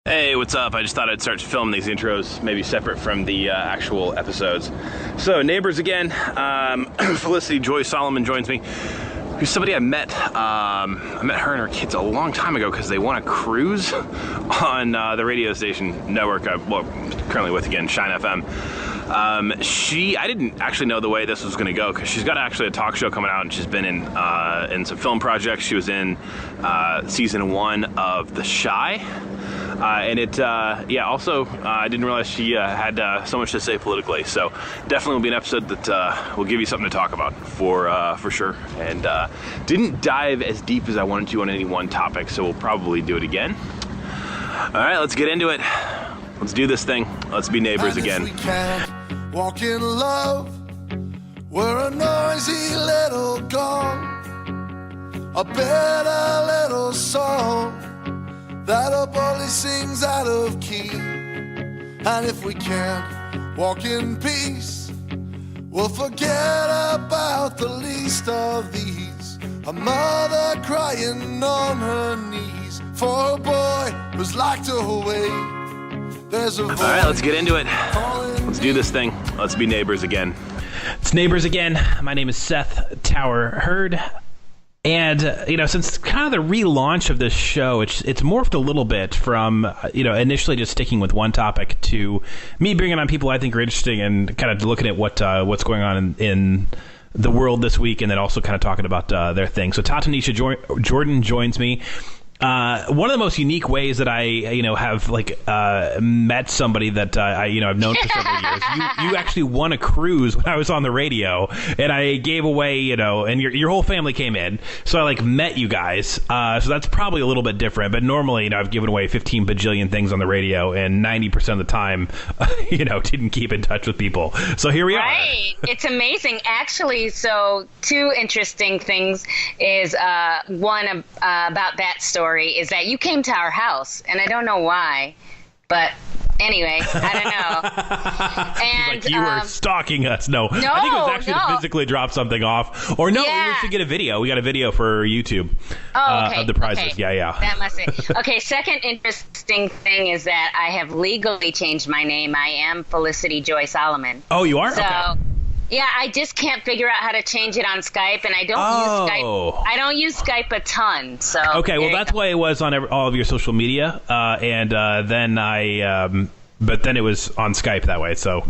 Hey, what's up? I just thought I'd start to film these intros, maybe separate from the actual episodes. So, neighbors again. Felicity Joy Solomon joins me. Who's somebody I met. I met her and her kids a long time ago because they won a cruise on the radio station network I'm currently with again, Shine FM. I didn't actually know the way this was going to go because she's got actually a talk show coming out, and she's been in some film projects. She was in season 1 of The Chi. I didn't realize she had so much to say politically. So definitely will be an episode that will give you something to talk about for sure. And didn't dive as deep as I wanted to on any one topic, so we'll probably do it again. All right, let's get into it. Let's do this thing. Let's be neighbors again. We can't walk in love. We're a noisy little gong, a better little song that a bully sings out of key. And if we can't walk in peace, we'll forget about the least of these. A mother crying on her knees for a boy who's locked away. There's a voice. All right, let's get into it. Let's do this thing. Let's be neighbors again. It's neighbors again. My name is Seth Tower Hurd. And, since kind of the relaunch of this show, it's morphed a little bit from, initially just sticking with one topic to me bringing on people I think are interesting and kind of looking at what's going on in the world this week, and then also kind of talking about their thing. So Tatanisha Jordan joins me. One of the most unique ways that I, have met somebody that I've known for several years. You actually won a cruise when I was on the radio, and I gave away, and your whole family came in, so I met you guys. So that's probably a little bit different. But normally, I've given away 15 bajillion things on the radio, and 90% of the time, didn't keep in touch with people. So here we are. Right, it's amazing, actually. So 2 interesting things is one about that story. Is that you came to our house, and I don't know why, but anyway, I don't know. And you were stalking us. No, I think it was actually to physically drop something off, or no, we used to get a video. We got a video for YouTube of the prizes. Okay. Yeah. That must be. Okay, second interesting thing is that I have legally changed my name. I am Felicity Joy Solomon. Oh, you are? So, okay. Yeah, I just can't figure out how to change it on Skype, and I don't use Skype. I don't use Skype a ton. So okay, well that's why it was on all of your social media, but then it was on Skype that way. So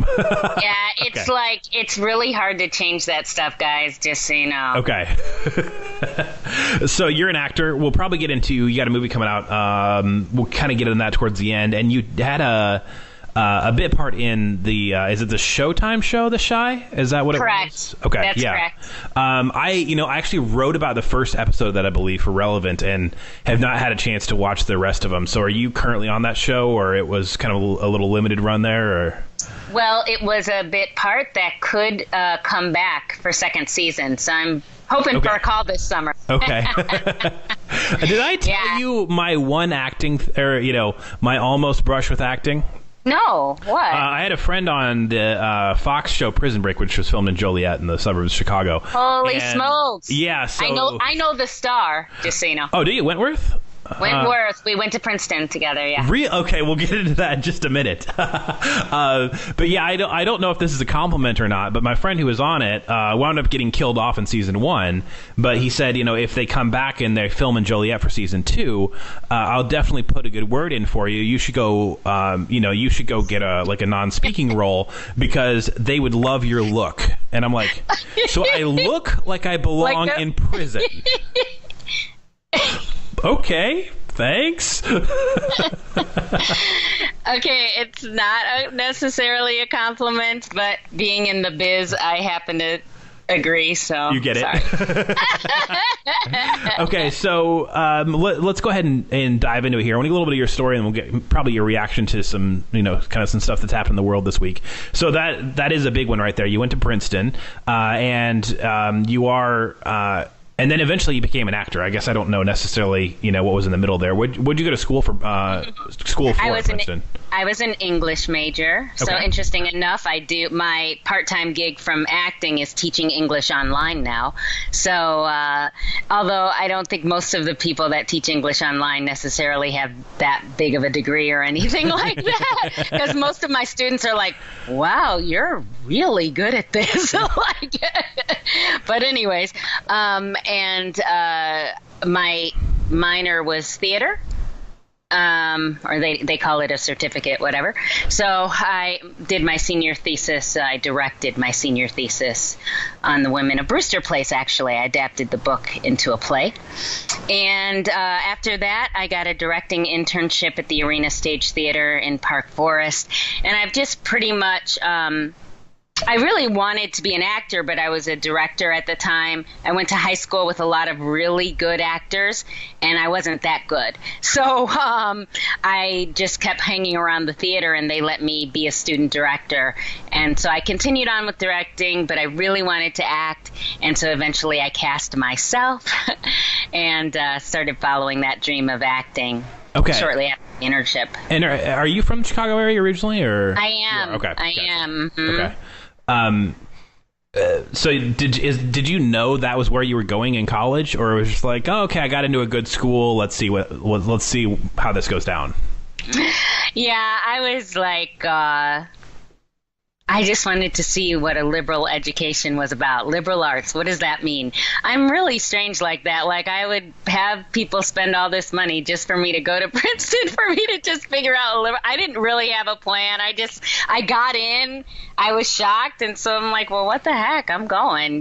yeah, it's it's really hard to change that stuff, guys. Just so you know. Okay. So you're an actor. We'll probably get into. You got a movie coming out. We'll kind of get into that towards the end, and you had a bit part in the is it the Showtime show, The Chi? Is that what correct. It was? Okay, that's yeah. Correct. I actually wrote about the first episode of that, I believe, for Relevant, and have not had a chance to watch the rest of them. So are you currently on that show, or it was kind of a little limited run there, or? Well, it was a bit part that could come back for second season, so I'm hoping for a call this summer. Okay. Did I tell you my one acting, my almost brush with acting? No, what? I had a friend on the Fox show Prison Break, which was filmed in Joliet in the suburbs of Chicago. Holy smokes! Yeah, so I know the star. Just so you know. Oh, do you? Wentworth? Wentworth. We went to Princeton together. Yeah. Okay, we'll get into that in just a minute. But yeah, I don't know if this is a compliment or not. But my friend who was on it wound up getting killed off in season 1. But he said, if they come back and they film in Joliet for season 2, I'll definitely put a good word in for you. You should go. You should go get a non-speaking role because they would love your look. And I'm like, so I look like I belong in prison. Okay, thanks. Okay, it's not necessarily a compliment, but being in the biz, I happen to agree, so you get it. Okay, so let's go ahead and dive into it here. I want to get a little bit of your story, and we'll get probably your reaction to some, kind of some stuff that's happened in the world this week. So that is a big one right there. You went to Princeton, and you are. And then eventually you became an actor. I guess I don't know necessarily, what was in the middle there. What'd you go to school for? Princeton? I was an English major. So interesting enough, my part-time gig from acting is teaching English online now. So although I don't think most of the people that teach English online necessarily have that big of a degree or anything like that, because most of my students are like, wow, you're really good at this. But anyways, and my minor was theater, or they call it a certificate, whatever. So I did my senior thesis. I directed my senior thesis on The Women of Brewster Place, actually. I adapted the book into a play. And after that, I got a directing internship at the Arena Stage Theater in Park Forest. And I've just pretty much... I really wanted to be an actor, but I was a director at the time. I went to high school with a lot of really good actors, and I wasn't that good. So I just kept hanging around the theater, and they let me be a student director. And so I continued on with directing, but I really wanted to act. And so eventually I cast myself and started following that dream of acting. Okay. Shortly after the internship. And are you from the Chicago area originally, or? I am. Okay. I am. Mm-hmm. Okay. So did you know that was where you were going in college, or it was just like, oh, okay, I got into a good school. Let's see how this goes down. Yeah, I was like, I just wanted to see what a liberal education was about. Liberal arts, what does that mean? I'm really strange like that. Like, I would have people spend all this money just for me to go to Princeton, for me to just figure out I didn't really have a plan. I got in, I was shocked, and so I'm like, well, what the heck? I'm going,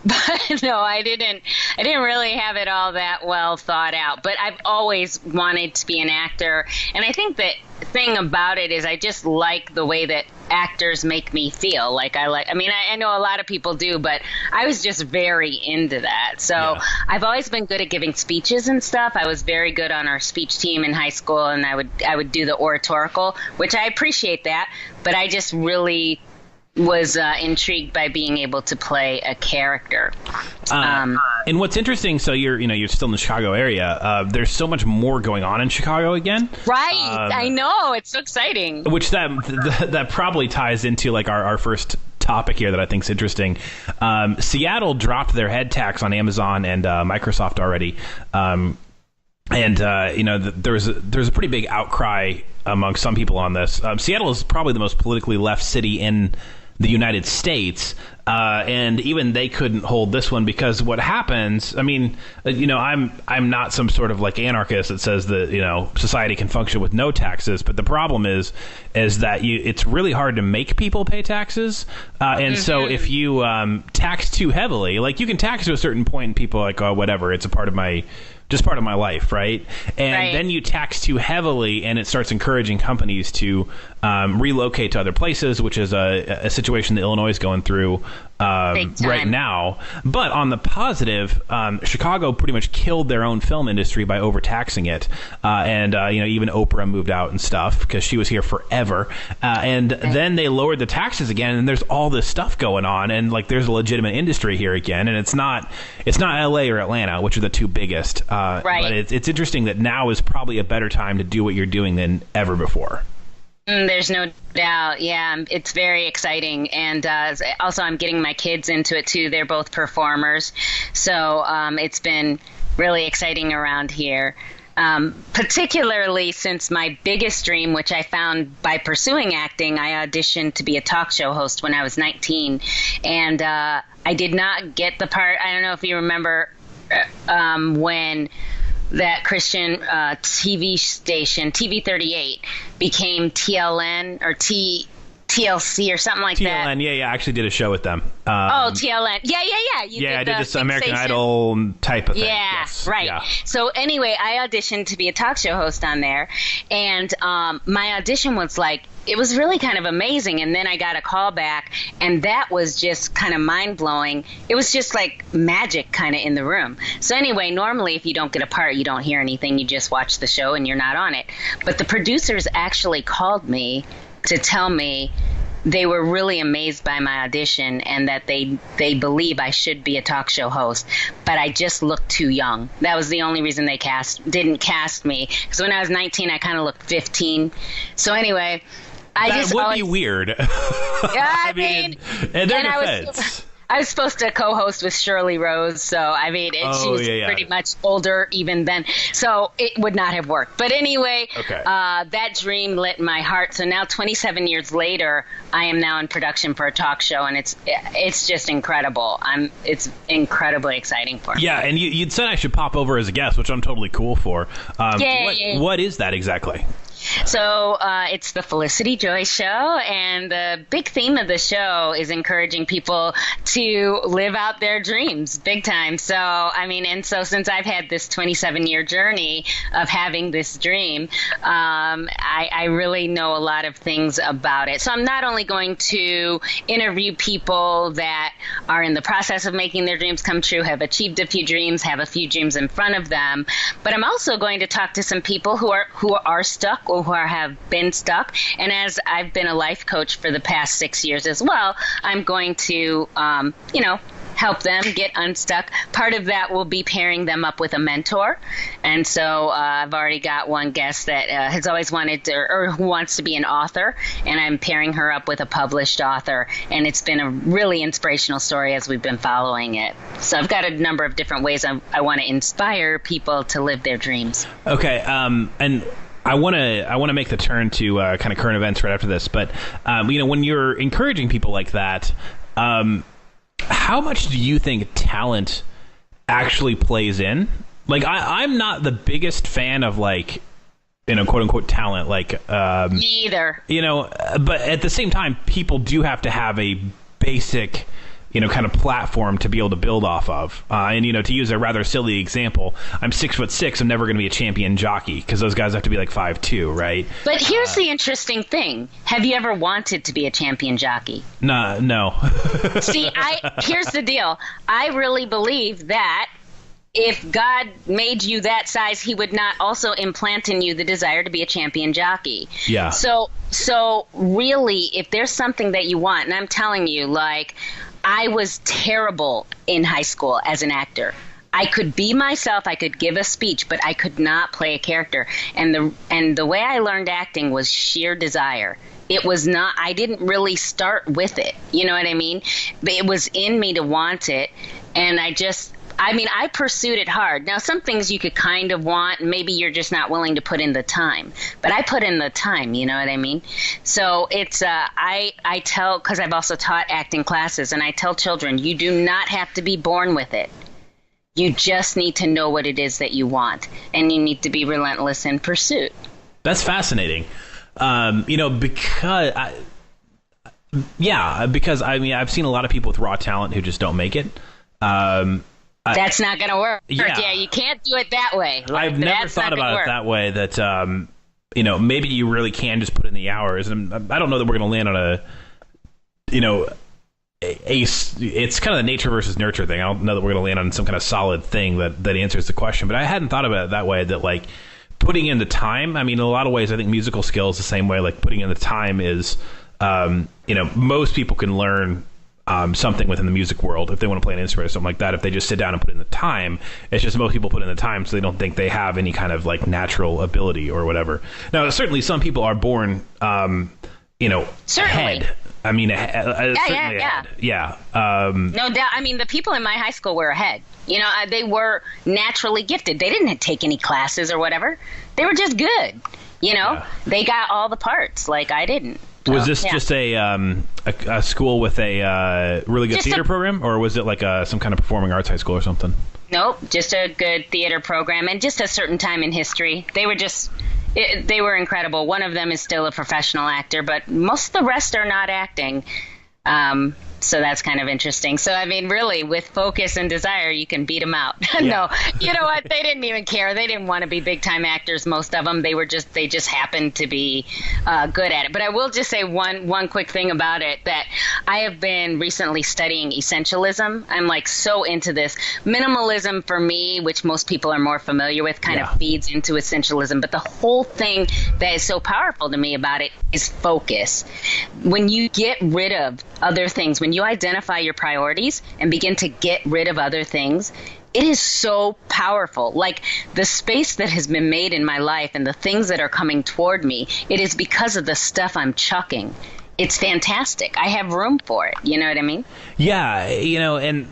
But no, I didn't really have it all that well thought out. But I've always wanted to be an actor. And I think the thing about it is I just like the way that actors make me feel. I know a lot of people do, but I was just very into that. So yeah. I've always been good at giving speeches and stuff. I was very good on our speech team in high school, and I would do the oratorical, which I appreciate that. But I just really was intrigued by being able to play a character. And what's interesting, so you're still in the Chicago area. There's so much more going on in Chicago again. Right, I know, it's so exciting. Which that probably ties into like our first topic here that I think is interesting. Seattle dropped their head tax on Amazon and Microsoft already. There's a pretty big outcry among some people on this. Seattle is probably the most politically left city in the United States, and even they couldn't hold this one, because what happens, I'm not some sort of like anarchist that says that, society can function with no taxes, but the problem is that it's really hard to make people pay taxes, and so if you tax too heavily, like you can tax to a certain point and people are like, oh, whatever, it's part of my life, right? And then you tax too heavily, and it starts encouraging companies to relocate to other places, which is a situation that Illinois is going through right now. But on the positive, Chicago pretty much killed their own film industry by overtaxing it, and even Oprah moved out and stuff because she was here forever. And then they lowered the taxes again, and there's all this stuff going on, and like there's a legitimate industry here again, and it's not LA or Atlanta, which are the two biggest. But it's interesting that now is probably a better time to do what you're doing than ever before. There's no doubt. Yeah, it's very exciting. And also I'm getting my kids into it too. They're both performers. So it's been really exciting around here. Particularly since my biggest dream, which I found by pursuing acting, I auditioned to be a talk show host when I was 19. And I did not get the part. I don't know if you remember when that Christian TV station, TV 38, became TLN or TLC or something like that. TLN, yeah, I actually did a show with them. TLN. Yeah. I did this American Idol type of thing. Yeah, yes. right. Yeah. So anyway, I auditioned to be a talk show host on there, and my audition was like, it was really kind of amazing, and then I got a call back, and that was just kind of mind-blowing. It was just like magic kind of in the room. So anyway, normally if you don't get a part, you don't hear anything, you just watch the show and you're not on it. But the producers actually called me to tell me they were really amazed by my audition and that they believe I should be a talk show host, but I just looked too young. That was the only reason they didn't cast me, because when I was 19, I kind of looked 15. So anyway, that would be weird. I mean, in their defense. I was supposed to co-host with Shirley Rose, so I mean, she was pretty much older even then, so it would not have worked. But anyway, that dream lit my heart. So now, 27 years later, I am now in production for a talk show, and it's just incredible. It's incredibly exciting for me. Yeah, and you'd said I should pop over as a guest, which I'm totally cool for. What is that exactly? So it's the Felicity Joy Show, and the big theme of the show is encouraging people to live out their dreams big time. So, I mean, and so since I've had this 27-year journey of having this dream, I really know a lot of things about it. So I'm not only going to interview people that are in the process of making their dreams come true, have achieved a few dreams, have a few dreams in front of them, but I'm also going to talk to some people who are stuck or who have been stuck. And as I've been a life coach for the past 6 years as well, I'm going to, help them get unstuck. Part of that will be pairing them up with a mentor. And so I've already got one guest that has always wanted to, or who wants to be an author, and I'm pairing her up with a published author. And it's been a really inspirational story as we've been following it. So I've got a number of different ways I want to inspire people to live their dreams. Okay. And I want to make the turn to kind of current events right after this, but when you're encouraging people like that, how much do you think talent actually plays in? Like, I'm not the biggest fan of, like, quote unquote talent. Like, me either. But at the same time, people do have to have a basic, kind of platform to be able to build off of. And to use a rather silly example, I'm 6'6". I'm never going to be a champion jockey because those guys have to be like 5'2", right? But here's the interesting thing. Have you ever wanted to be a champion jockey? No. See, here's the deal. I really believe that if God made you that size, he would not also implant in you the desire to be a champion jockey. Yeah. So really, if there's something that you want, and I'm telling you, like, I was terrible in high school as an actor. I could be myself, I could give a speech, but I could not play a character. And the way I learned acting was sheer desire. It was not, I didn't really start with it. You know what I mean? But it was in me to want it. And I pursued it hard. Now, some things you could kind of want, maybe you're just not willing to put in the time. But I put in the time, you know what I mean? So it's, I tell, because I've also taught acting classes, and I tell children, you do not have to be born with it. You just need to know what it is that you want, and you need to be relentless in pursuit. That's fascinating. Because I've seen a lot of people with raw talent who just don't make it. That's not going to work. Yeah, you can't do it that way. I've never thought about it that way, that, maybe you really can just put in the hours. And I don't know that we're going to land on it's kind of the nature versus nurture thing. I don't know that we're going to land on some kind of solid thing that answers the question. But I hadn't thought about it that way, that, like, putting in the time, in a lot of ways, I think musical skill is the same way. Like, putting in the time is, most people can learn something within the music world if they want to play an instrument or something like that. If they just sit down and put in the time, it's just most people put in the time, so they don't think they have any kind of, like, natural ability or whatever. Now, certainly some people are born, certainly. ahead. Ahead. Yeah. No doubt. The people in my high school were ahead. They were naturally gifted. They didn't take any classes or whatever. They were just good. They got all the parts, like I didn't. Was this just a school with a really good theater program, or was it like some kind of performing arts high school or something? Nope, just a good theater program, and just a certain time in history. They were incredible. One of them is still a professional actor, but most of the rest are not acting. So that's kind of interesting. So, I mean, really, with focus and desire, you can beat them out. No, you know what? They didn't even care. They didn't want to be big time actors. Most of them, they just happened to be good at it. But I will just say one quick thing about it, that I have been recently studying essentialism. I'm like so into this. Minimalism for me, which most people are more familiar with, kind of feeds into essentialism. But the whole thing that is so powerful to me about it is focus. When you get rid of other things, when you identify your priorities and begin to get rid of other things, it is so powerful. Like the space that has been made in my life and the things that are coming toward me, it is because of the stuff I'm chucking. It's fantastic. I have room for it. You know what I mean? Yeah, and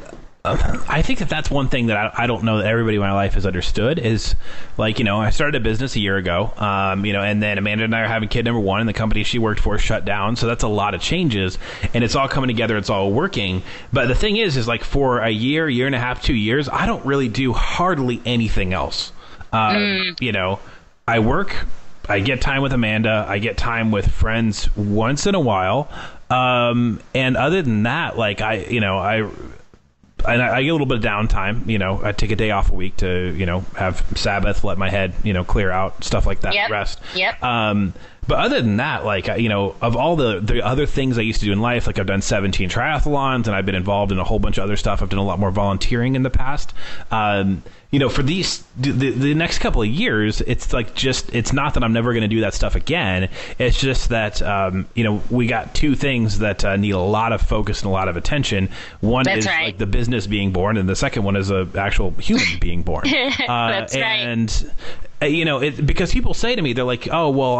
I think that's one thing that I don't know that everybody in my life has understood is, like, I started a business a year ago, and then Amanda and I are having kid number one, and the company she worked for shut down. So that's a lot of changes, and it's all coming together. It's all working. But the thing is like for a year and a half, 2 years, I don't really do hardly anything else. I work, I get time with Amanda, I get time with friends once in a while. And other than that, like I get a little bit of downtime. I take a day off a week to, have Sabbath, let my head, clear out, stuff like that, rest. Yep. But other than that, like, of all the other things I used to do in life, like I've done 17 triathlons and I've been involved in a whole bunch of other stuff. I've done a lot more volunteering in the past. For the next couple of years, it's like it's not that I'm never going to do that stuff again. It's just that, we got two things that need a lot of focus and a lot of attention. One is like the business being born, and the second one is an actual human being born. That's right. Because people say to me, they're like, oh, well,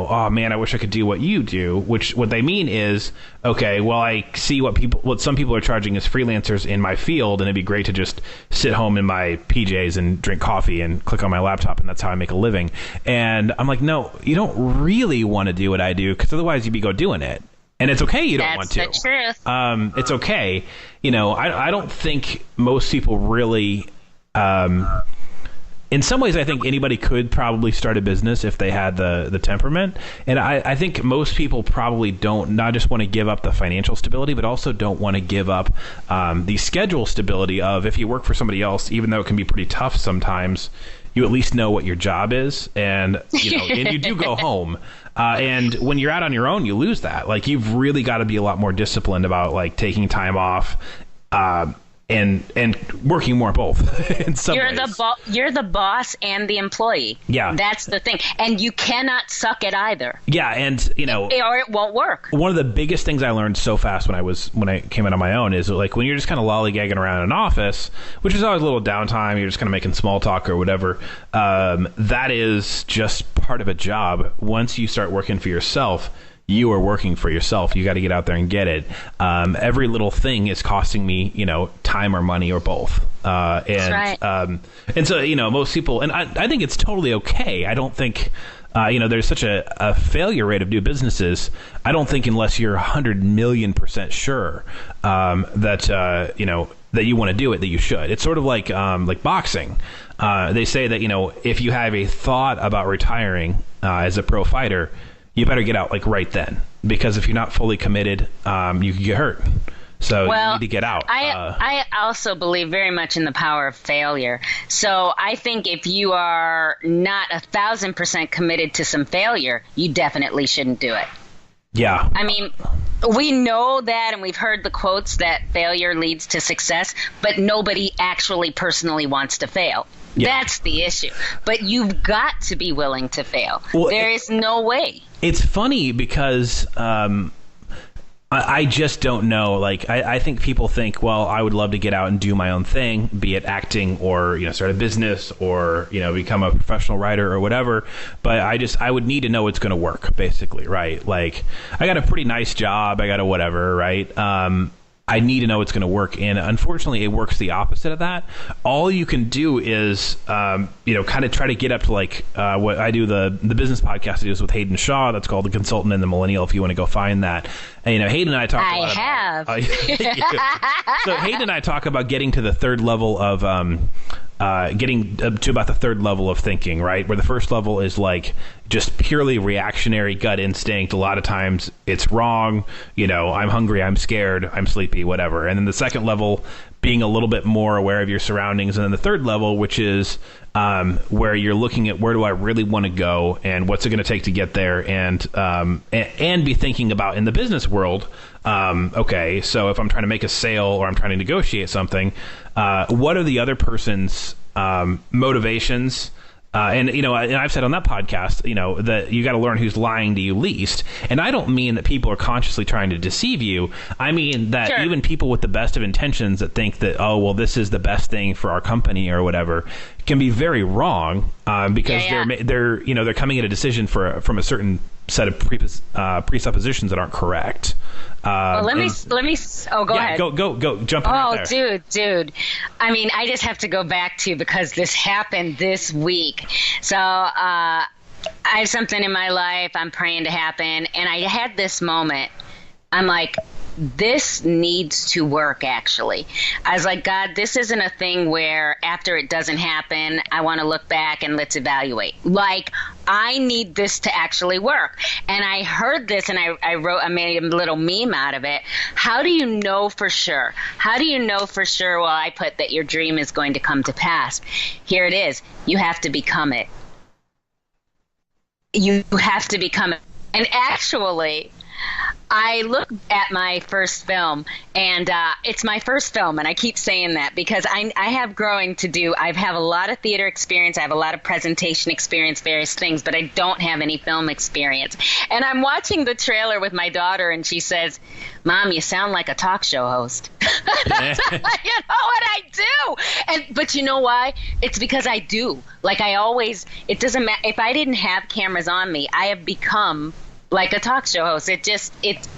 oh man, I wish I could do what you do, which what they mean is, okay, well, I see what some people are charging as freelancers in my field, and it'd be great to just sit home in my PJs and drink coffee and click on my laptop, and that's how I make a living. And I'm like, no, you don't really want to do what I do, because otherwise you'd be doing it. And it's okay you don't want to. That's the truth. It's okay. I don't think most people really... in some ways, I think anybody could probably start a business if they had the temperament. And I think most people probably don't not just want to give up the financial stability, but also don't want to give up the schedule stability of, if you work for somebody else, even though it can be pretty tough sometimes, you at least know what your job is. And, and you do go home. And when you're out on your own, you lose that. Like, you've really got to be a lot more disciplined about, like, taking time off, and working more both in some ways. You're the boss and the employee. Yeah. That's the thing. And you cannot suck at either. Yeah, and or it won't work. One of the biggest things I learned so fast when I came out on my own is, like, when you're just kind of lollygagging around an office, which is always a little downtime, you're just kind of making small talk or whatever, that is just part of a job. Once you start working for yourself, you are working for yourself. You got to get out there and get it. Every little thing is costing me, time or money or both. That's right. And so, most people, and I think it's totally okay. I don't think, there's such a failure rate of new businesses. I don't think unless you're 100 million % sure that you want to do it, that you should. It's sort of like boxing. They say that, if you have a thought about retiring as a pro fighter, you better get out right then, because if you're not fully committed, you can get hurt. So you need to get out. I also believe very much in the power of failure. So I think if you are not 1,000% committed to some failure, you definitely shouldn't do it. Yeah. I mean, we know that, and we've heard the quotes that failure leads to success, but nobody actually personally wants to fail. Yeah. That's the issue. But you've got to be willing to fail. Well, there is no way. It's funny because I just don't know. Like, I think people think, well, I would love to get out and do my own thing, be it acting or, start a business or, become a professional writer or whatever. But I would need to know it's going to work, basically, right? Like, I got a pretty nice job. I got a whatever, right? I need to know it's going to work. And unfortunately, it works the opposite of that. all you can do is, kind of try to get up to like what I do, the business podcast I do is with Hayden Shaw. That's called The Consultant and the Millennial, if you want to go find that. And, Hayden and I talk about so Hayden and I talk about getting to the third level of getting to about the third level of thinking, right? Where the first level is like just purely reactionary gut instinct. A lot of times it's wrong. I'm hungry, I'm scared, I'm sleepy, whatever. And then the second level, being a little bit more aware of your surroundings. And then the third level, which is where you're looking at where do I really want to go and what's it going to take to get there, and be thinking about in the business world, okay, so if I'm trying to make a sale or I'm trying to negotiate something, what are the other person's motivations? And I've said on that podcast, that you got to learn who's lying to you least. And I don't mean that people are consciously trying to deceive you. I mean that even people with the best of intentions that think that, oh, well, this is the best thing for our company or whatever, can be very wrong because they're coming at a decision from a certain set of presuppositions that aren't correct. Well, let me. Oh, go ahead. Go. Jump in right there. Dude. I mean, I just have to go back to because this happened this week. So I have something in my life I'm praying to happen, and I had this moment. I'm like, this needs to work, actually. I was like, God, this isn't a thing where after it doesn't happen, I want to look back and let's evaluate. Like, I need this to actually work. And I heard this and I made a little meme out of it. How do you know for sure? How do you know for sure? Well, I put that your dream is going to come to pass. Here it is. You have to become it. You have to become it. And actually, I look at my first film, and it's my first film, and I keep saying that because I have growing to do. I have a lot of theater experience. I have a lot of presentation experience, various things, but I don't have any film experience. And I'm watching the trailer with my daughter, and she says, Mom, you sound like a talk show host. You know what I do? But you know why? It's because I do. Like it doesn't matter. If I didn't have cameras on me, I have become like a talk show host. It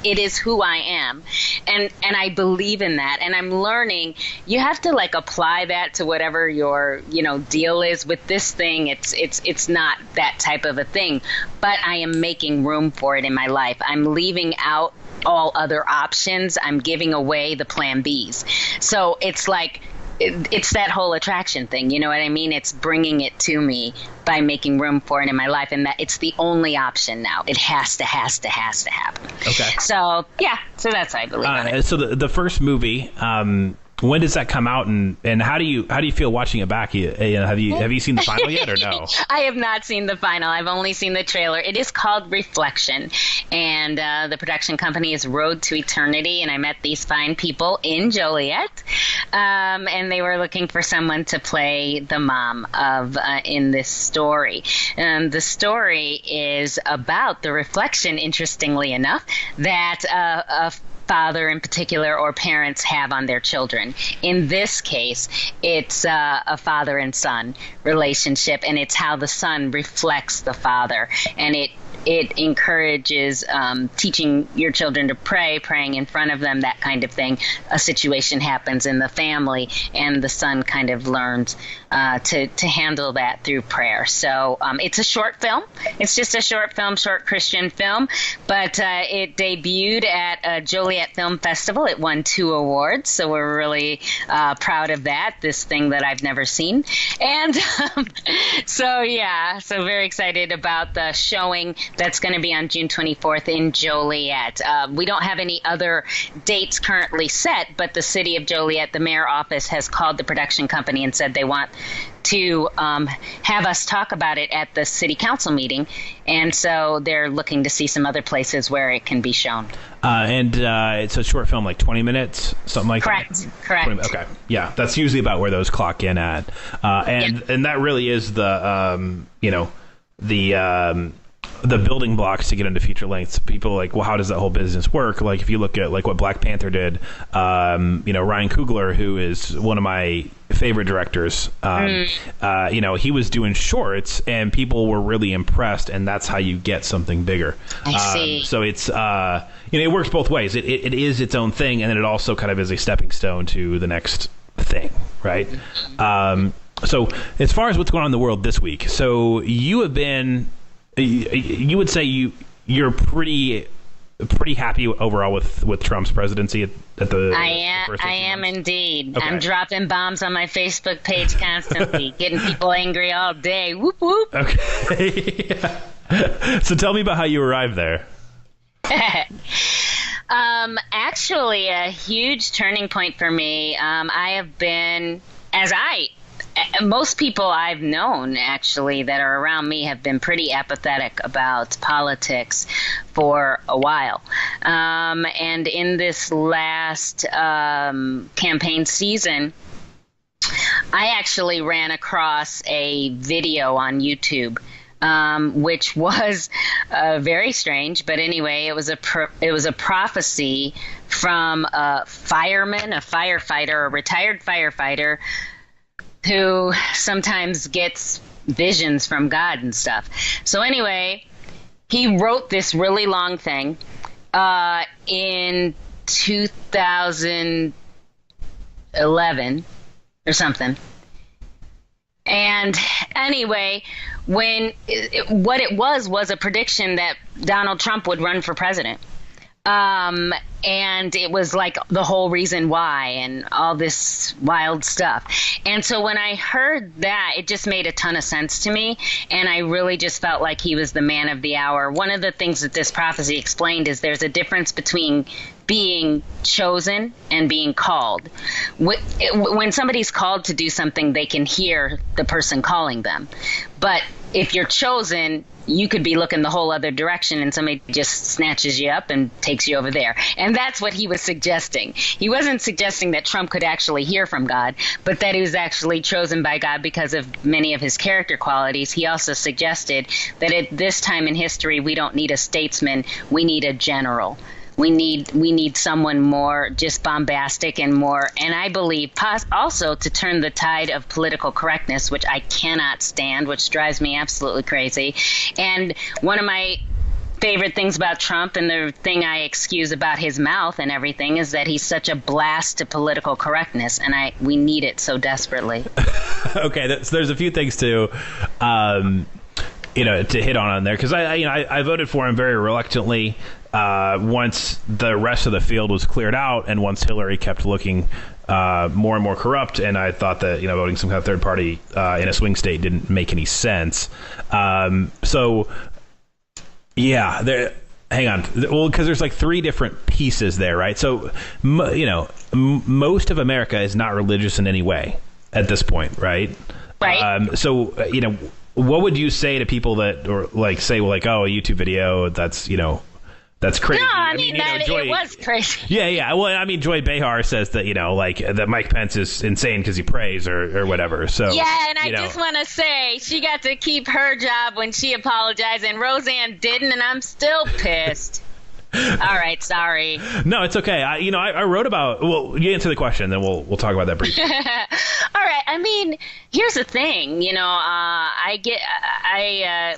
is who I am. And I believe in that. And I'm learning you have to like apply that to whatever your, deal is with this thing. It's not that type of a thing, but I am making room for it in my life. I'm leaving out all other options. I'm giving away the plan Bs. So it's like, it's that whole attraction thing. You know what I mean? It's bringing it to me by making room for it in my life. And that it's the only option now. It has to happen. Okay. So, yeah. So that's how I believe in it. So the first movie, when does that come out, and how do you feel watching it back? Have you seen the final yet or no? I have not seen the final. I've only seen the trailer. It is called Reflection, and the production company is Road to Eternity. And I met these fine people in Joliet, and they were looking for someone to play the mom of in this story. The story is about the reflection, interestingly enough, that a father in particular or parents have on their children. In this case, it's a father and son relationship, and it's how the son reflects the father. And it encourages teaching your children to pray, praying in front of them, that kind of thing. A situation happens in the family, and the son kind of learns to handle that through prayer. So it's a short film. It's just a short film, short Christian film, but it debuted at Joliet Film Festival. It won 2 awards, so we're really proud of that, this thing that I've never seen. And so very excited about the showing that's going to be on June 24th in Joliet. We don't have any other dates currently set, but the city of Joliet, the mayor office, has called the production company and said they want to have us talk about it at the city council meeting. And so they're looking to see some other places where it can be shown. And it's a short film, like 20 minutes, something like that? Correct. Okay. Yeah, that's usually about where those clock in at. And that really is the building blocks to get into feature lengths. People are like, well, how does that whole business work? Like, if you look at like what Black Panther did, Ryan Coogler, who is one of my favorite directors, he was doing shorts and people were really impressed, and that's how you get something bigger. I see. So it's, it works both ways. It is its own thing, and then it also kind of is a stepping stone to the next thing, right? So as far as what's going on in the world this week, so you would say you're pretty happy overall with Trump's presidency at the I am indeed. Okay. I'm dropping bombs on my Facebook page constantly, getting people angry all day. Whoop whoop. Okay. So tell me about how you arrived there. Actually, a huge turning point for me. I have been, most people I've known actually that are around me have been pretty apathetic about politics for a while. And in this last campaign season, I actually ran across a video on YouTube, which was very strange. But anyway, it was a prophecy from a firefighter, a retired firefighter, who sometimes gets visions from God and stuff. So anyway, he wrote this really long thing in 2011 or something. And anyway, what it was a prediction that Donald Trump would run for president. And it was like the whole reason why and all this wild stuff. And so when I heard that, it just made a ton of sense to me. And I really just felt like he was the man of the hour. One of the things that this prophecy explained is there's a difference between being chosen and being called. When somebody's called to do something, they can hear the person calling them. But if you're chosen, you could be looking the whole other direction and somebody just snatches you up and takes you over there. And that's what he was suggesting. He wasn't suggesting that Trump could actually hear from God, but that he was actually chosen by God because of many of his character qualities. He also suggested that at this time in history, we don't need a statesman, we need a general. We need someone more just bombastic and more, and I believe also to turn the tide of political correctness, which I cannot stand, which drives me absolutely crazy. And one of my favorite things about Trump, and the thing I excuse about his mouth and everything, is that he's such a blast to political correctness, and we need it so desperately. Okay, there's a few things to hit on there, because I voted for him very reluctantly. Once the rest of the field was cleared out, and once Hillary kept looking more and more corrupt, and I thought that voting some kind of third party in a swing state didn't make any sense. So yeah, hang on. Well, because there's like three different pieces there, right? So most of America is not religious in any way at this point, right? Right. So what would you say to people that say, well, like, oh, a YouTube video, that's crazy. No, I mean Joy, it was crazy. Yeah. Well, I mean, Joy Behar says that, that Mike Pence is insane because he prays or whatever. So yeah, and I just want to say she got to keep her job when she apologized, and Roseanne didn't, and I'm still pissed. All right, sorry. No, it's okay. I wrote about. Well, you answer the question, then we'll talk about that briefly. All right. I mean, here's the thing.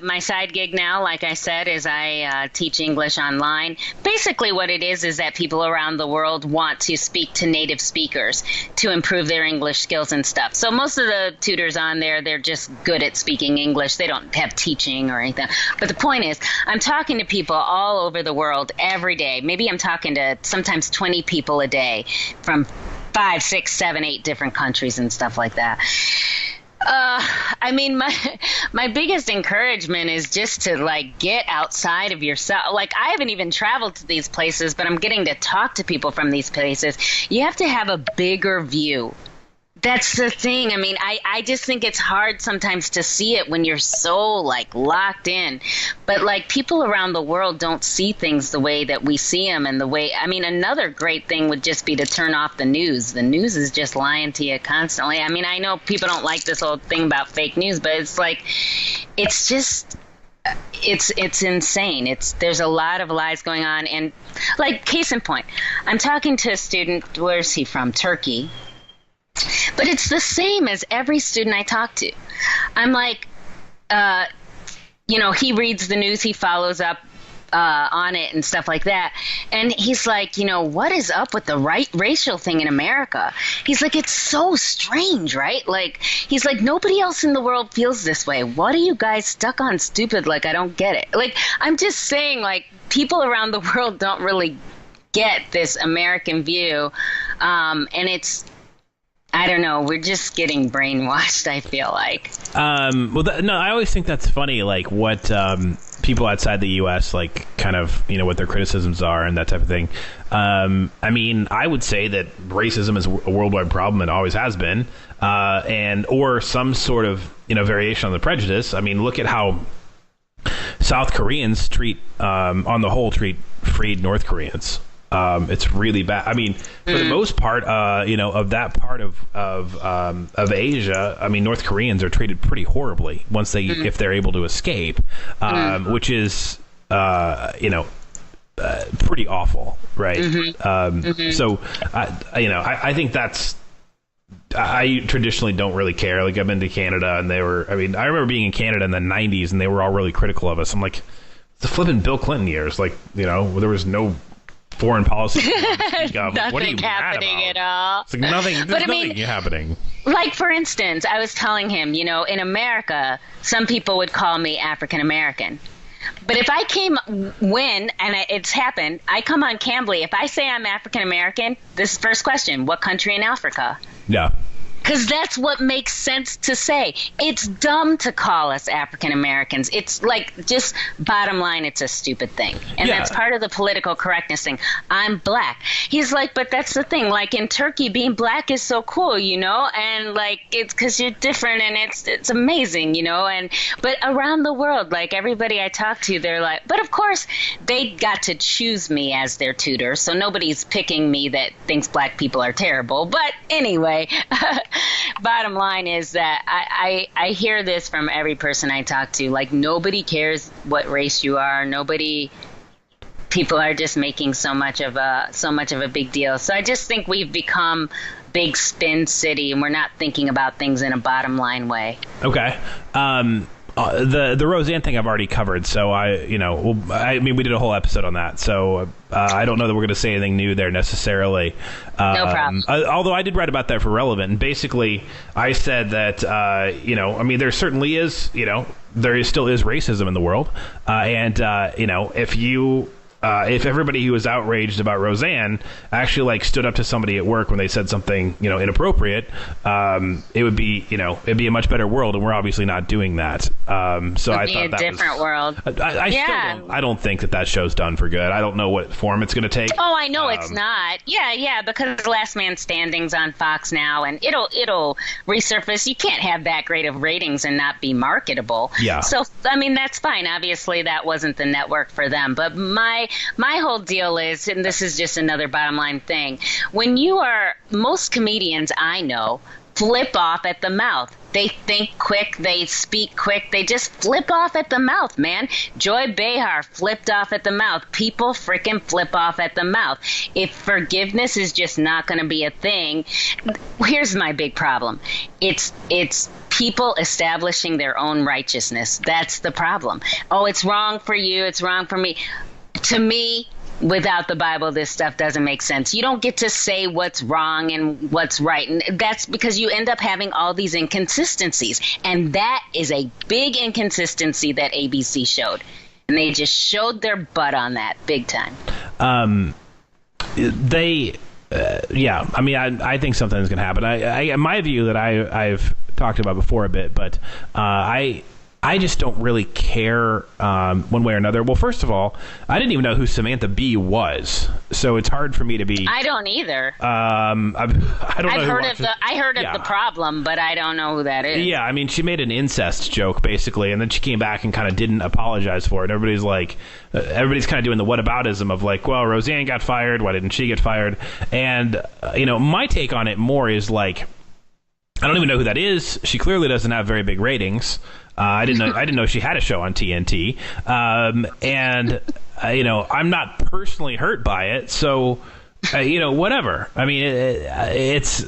My side gig now, like I said, is I teach English online. Basically, what it is that people around the world want to speak to native speakers to improve their English skills and stuff. So most of the tutors on there, they're just good at speaking English. They don't have teaching or anything. But the point is, I'm talking to people all over the world every day. Maybe I'm talking to sometimes 20 people a day from 5, 6, 7, 8 different countries and stuff like that. I mean, my biggest encouragement is just to get outside of yourself. I haven't even traveled to these places, but I'm getting to talk to people from these places. You have to have a bigger view. That's the thing. I mean, I just think it's hard sometimes to see it when you're so locked in. But people around the world don't see things the way that we see them, and another great thing would just be to turn off the news. The news is just lying to you constantly. I mean, I know people don't like this whole thing about fake news, but it's just it's insane. There's a lot of lies going on, and case in point, I'm talking to a student. Where's he from? Turkey. But it's the same as every student I talk to. I'm he reads the news, he follows up on it and stuff like that. And he's like, what is up with the racial thing in America? He's like, it's so strange, right? Like, he's like, nobody else in the world feels this way. What are you guys stuck on stupid? Like, I don't get it. Like, I'm just saying, like, people around the world don't really get this American view. And it's, I don't know. We're just getting brainwashed, I feel like. No, I always think that's funny, like what people outside the U.S., like kind of, what their criticisms are and that type of thing. I mean, I would say that racism is a worldwide problem and always has been, or some sort of, variation on the prejudice. I mean, look at how South Koreans on the whole, treat freed North Koreans. It's really bad. I mean, for the most part, of that part of Asia, I mean, North Koreans are treated pretty horribly once if they're able to escape, which is, pretty awful, right? So, I think I traditionally don't really care. Like, I've been to Canada, and I remember being in Canada in the 90s, and they were all really critical of us. I'm like, the flipping Bill Clinton years, like, there was no foreign policy. Nothing what are you happening at all. It's like nothing happening. Like, for instance, I was telling him, in America, some people would call me African American. But if I it's happened, I come on Cambly. If I say I'm African American, this is the first question: what country in Africa? Yeah. Because that's what makes sense to say. It's dumb to call us African Americans. It's like, just bottom line, it's a stupid thing. And that's part of the political correctness thing. I'm black. He's like, but that's the thing. Like, in Turkey, being black is so cool, And, like, it's because you're different, and it's amazing, but around the world, like, everybody I talk to, they're like, but of course, they got to choose me as their tutor, so nobody's picking me that thinks black people are terrible. But anyway... Bottom line is that I hear this from every person I talk to. Like, nobody cares what race you are. People are just making so much of a big deal. So I just think we've become big spin city, and we're not thinking about things in a bottom line way. Okay. The Roseanne thing I've already covered, so we did a whole episode on that, so I don't know that we're going to say anything new there necessarily. No problem. Although I did write about that for Relevant, and basically I said that, there certainly is, still is racism in the world, if everybody who was outraged about Roseanne actually, like, stood up to somebody at work when they said something, inappropriate, it would be, it'd be a much better world, and we're obviously not doing that. So I thought that was a different world. I don't think that show's done for good. I don't know what form it's going to take. Oh, I know it's not. Yeah, because Last Man Standing's on Fox now, and it'll resurface. You can't have that great of ratings and not be marketable. Yeah. So, I mean, that's fine. Obviously, that wasn't the network for them, but my whole deal is, and this is just another bottom line thing, most comedians I know flip off at the mouth. They think quick, they speak quick, they just flip off at the mouth, man. Joy Behar flipped off at the mouth. People freaking flip off at the mouth. If forgiveness is just not going to be a thing, here's my big problem. It's people establishing their own righteousness. That's the problem. Oh, it's wrong for you, it's wrong for me. To me, without the Bible, this stuff doesn't make sense. You don't get to say what's wrong and what's right. And that's because you end up having all these inconsistencies. And that is a big inconsistency that ABC showed. And they just showed their butt on that big time. I think something's going to happen. My view that I've talked about before a bit, but I just don't really care one way or another. Well, first of all, I didn't even know who Samantha Bee was, so it's hard for me to be. I don't either. I heard of the problem, but I don't know who that is. Yeah, I mean, she made an incest joke basically, and then she came back and kind of didn't apologize for it. Everybody's kind of doing the whataboutism of like, well, Roseanne got fired, why didn't she get fired? And my take on it more is like, I don't even know who that is. She clearly doesn't have very big ratings. I didn't know she had a show on TNT. I'm not personally hurt by it. So, Whatever. I mean, it's,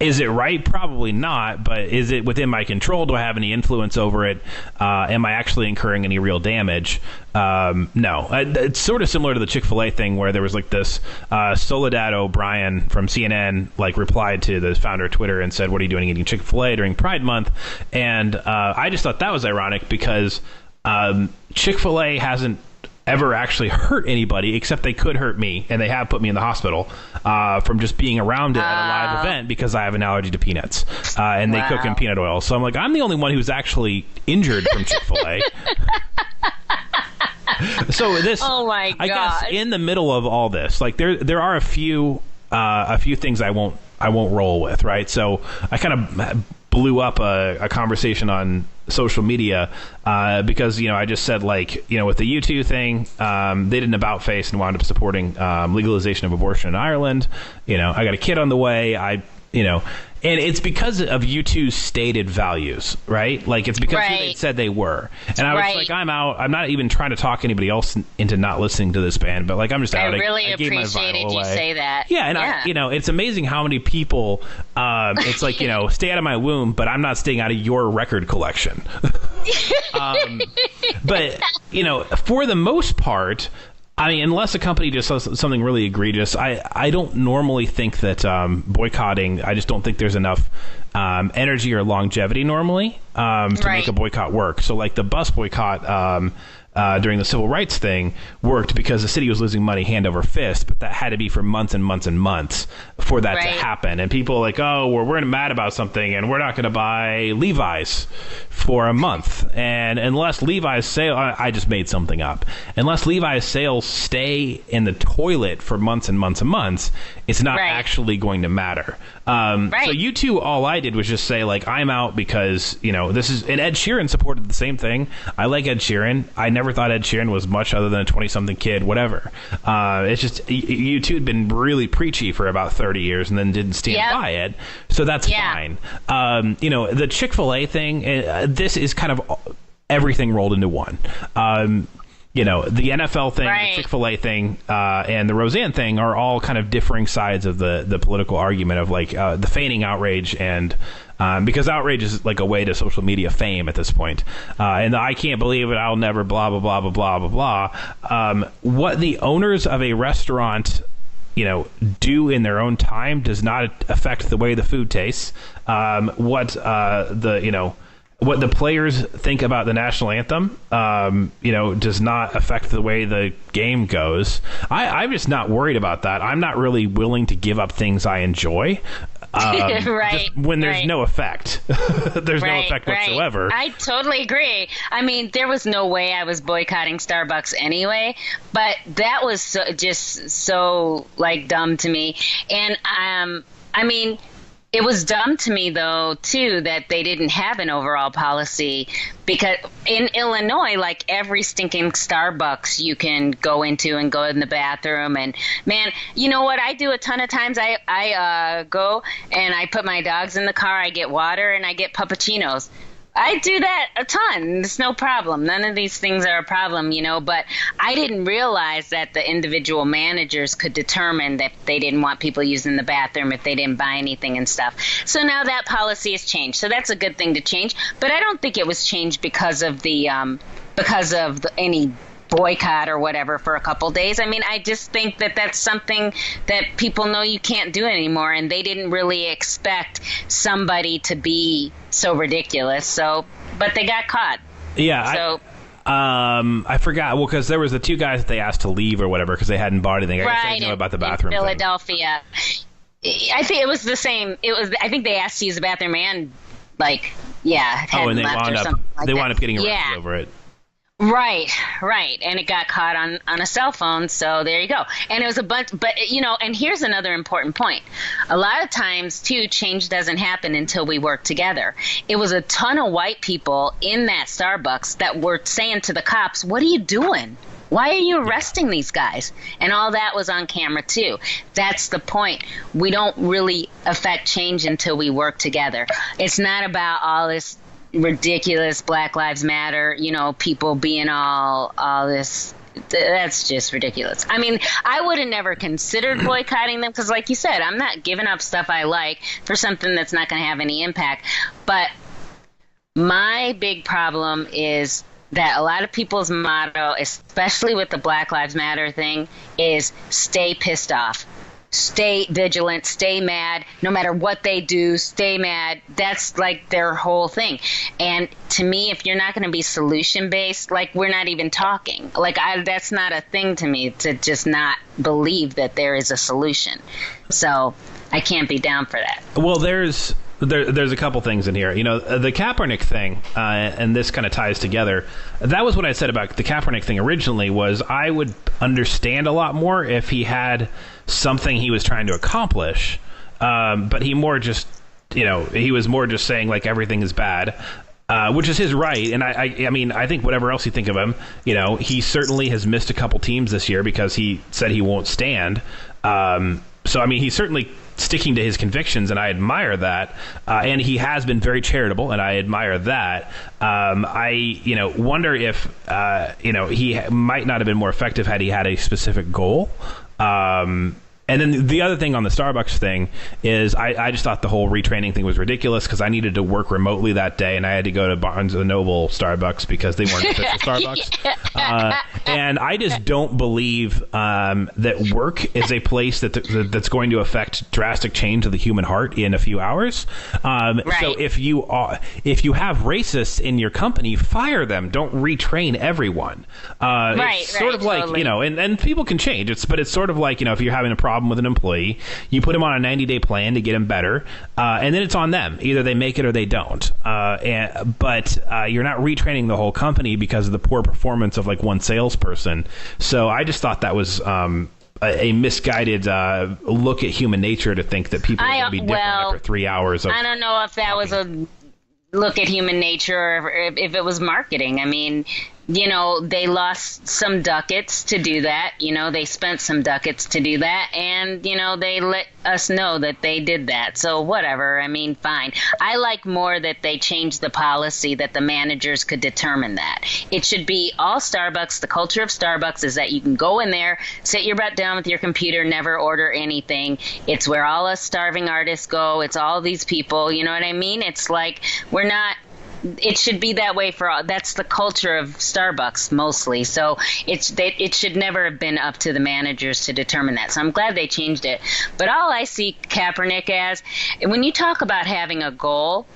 is it right? Probably not. But is it within my control? Do I have any influence over it? Am I actually incurring any real damage? No. It's sort of similar to the Chick-fil-A thing where there was like this Soledad O'Brien from CNN replied to the founder of Twitter and said, "What are you doing eating Chick-fil-A during Pride Month?" And I just thought that was ironic because Chick-fil-A hasn't ever actually hurt anybody, except they could hurt me, and they have put me in the hospital from just being around it at a live event because I have an allergy to peanuts, and they cook in peanut oil. So I'm the only one who's actually injured from Chick-fil-A. So this, oh my God. I guess, in the middle of all this, there are a few things I won't roll with, right? So I kind of blew up a conversation on social media because I just said with the U2 thing, they did an about face and wound up supporting legalization of abortion in Ireland. I got a kid on the way. And it's because of U2's stated values, right? It's because who they said they were. And I was like, I'm out. I'm not even trying to talk anybody else into not listening to this band, but I'm just out. I really appreciated you say that. Yeah, and it's amazing how many people. It's stay out of my womb, but I'm not staying out of your record collection. But for the most part. I mean, unless a company just does something really egregious, I don't normally think that boycotting, I just don't think there's enough energy or longevity normally to make a boycott work. So the bus boycott during the civil rights thing worked because the city was losing money hand over fist, but that had to be for months and months and months for that to happen. And people we're mad about something and we're not going to buy Levi's for a month. And unless Levi's sale, I just made something up. Unless Levi's sales stay in the toilet for months and months and months, it's not actually going to matter. So U2, all I did was just say I'm out because this is, and Ed Sheeran supported the same thing. I like Ed Sheeran. I never thought Ed Sheeran was much other than a 20-something kid, whatever. It's just U2 had been really preachy for about 30 years and then didn't stand by it, so that's fine. The Chick-fil-A thing, this is kind of everything rolled into one. The NFL thing, the Chick-fil-A thing, and the Roseanne thing are all kind of differing sides of the political argument of the feigning outrage and because outrage is a way to social media fame at this point. And I can't believe it, I'll never blah, blah, blah, blah, blah, blah, blah. What the owners of a restaurant do in their own time does not affect the way the food tastes. What the players think about the national anthem, does not affect the way the game goes. I'm just not worried about that. I'm not really willing to give up things I enjoy. Just when there's no effect. There's no effect whatsoever. I totally agree. I mean, there was no way I was boycotting Starbucks anyway, but that was so dumb to me. And I mean, it was dumb to me, though, too, that they didn't have an overall policy because in Illinois, every stinking Starbucks you can go into and go in the bathroom. And, man, you know what I do a ton of times? I go and I put my dogs in the car, I get water, and I get puppuccinos. I do that a ton. It's no problem. None of these things are a problem, but I didn't realize that the individual managers could determine that they didn't want people using the bathroom if they didn't buy anything and stuff. So now that policy has changed. So that's a good thing to change. But I don't think it was changed because of any boycott or whatever for a couple days. I mean, I just think that that's something that people know you can't do anymore, and they didn't really expect somebody to be so ridiculous. So, but they got caught. Yeah. So. I forgot. Well, because there was the two guys that they asked to leave or whatever because they hadn't bought anything. I guess know about the bathroom in Philadelphia. I think it was the same. I think they asked to use the bathroom and and they wound up getting arrested over it. Right. And it got caught on a cell phone. So there you go. And it was a bunch. But, and here's another important point. A lot of times, too, change doesn't happen until we work together. It was a ton of white people in that Starbucks that were saying to the cops, "What are you doing? Why are you arresting these guys?" And all that was on camera, too. That's the point. We don't really affect change until we work together. It's not about all this ridiculous Black Lives Matter, people being all this That's just ridiculous. I mean, I would have never considered boycotting them because, like you said, I'm not giving up stuff I like for something that's not going to have any impact. But my big problem is that a lot of people's motto, especially with the Black Lives Matter thing, is stay pissed off. Stay vigilant, stay mad, no matter what they do, stay mad. That's like their whole thing. And to me, if you're not going to be solution based, like we're not even talking. Like that's not a thing to me, to just not believe that there is a solution. So I can't be down for that. Well, there's a couple things in here. You know, the Kapernick thing, and this kind of ties together. That was what I said about the Kaepernick thing originally, was I would understand a lot more if he had something he was trying to accomplish. But he more just, you know, he was more just saying, like, everything is bad, which is his right. And I mean, I think whatever else you think of him, you know, he certainly has missed a couple teams this year because he said he won't stand. So, I mean, he's certainly sticking to his convictions, and I admire that. And he has been very charitable, and I admire that. I, you know, wonder if, you know, he might not have been more effective had he had a specific goal. And then the other thing on the Starbucks thing is I just thought the whole retraining thing was ridiculous because I needed to work remotely that day, and I had to go to Barnes & Noble Starbucks because they weren't official Starbucks. And I just don't believe that work is a place that's going to affect drastic change of the human heart in a few hours. Right. So if you have racists in your company, fire them. Don't retrain everyone. It's sort of like, totally. You know, and people can change. But it's sort of like, you know, if you're having a problem with an employee, you put him on a 90-day plan to get him better, and then it's on them. Either they make it or they don't. But you're not retraining the whole company because of the poor performance of like one salesperson. So I just thought that was a misguided look at human nature to think that people are going to be different after 3 hours. I don't know if that was a look at human nature or if it was marketing. I mean, you know, they lost some ducats to do that. You know, they spent some ducats to do that. And, you know, they let us know that they did that. So whatever. I mean, fine. I like more that they changed the policy that the managers could determine that. It should be all Starbucks. The culture of Starbucks is that you can go in there, sit your butt down with your computer, never order anything. It's where all us starving artists go. It's all these people. You know what I mean? It's like we're not. It should be that way for all. That's the culture of Starbucks mostly. So it should never have been up to the managers to determine that. So I'm glad they changed it. But all I see Kaepernick as, when you talk about having a goal,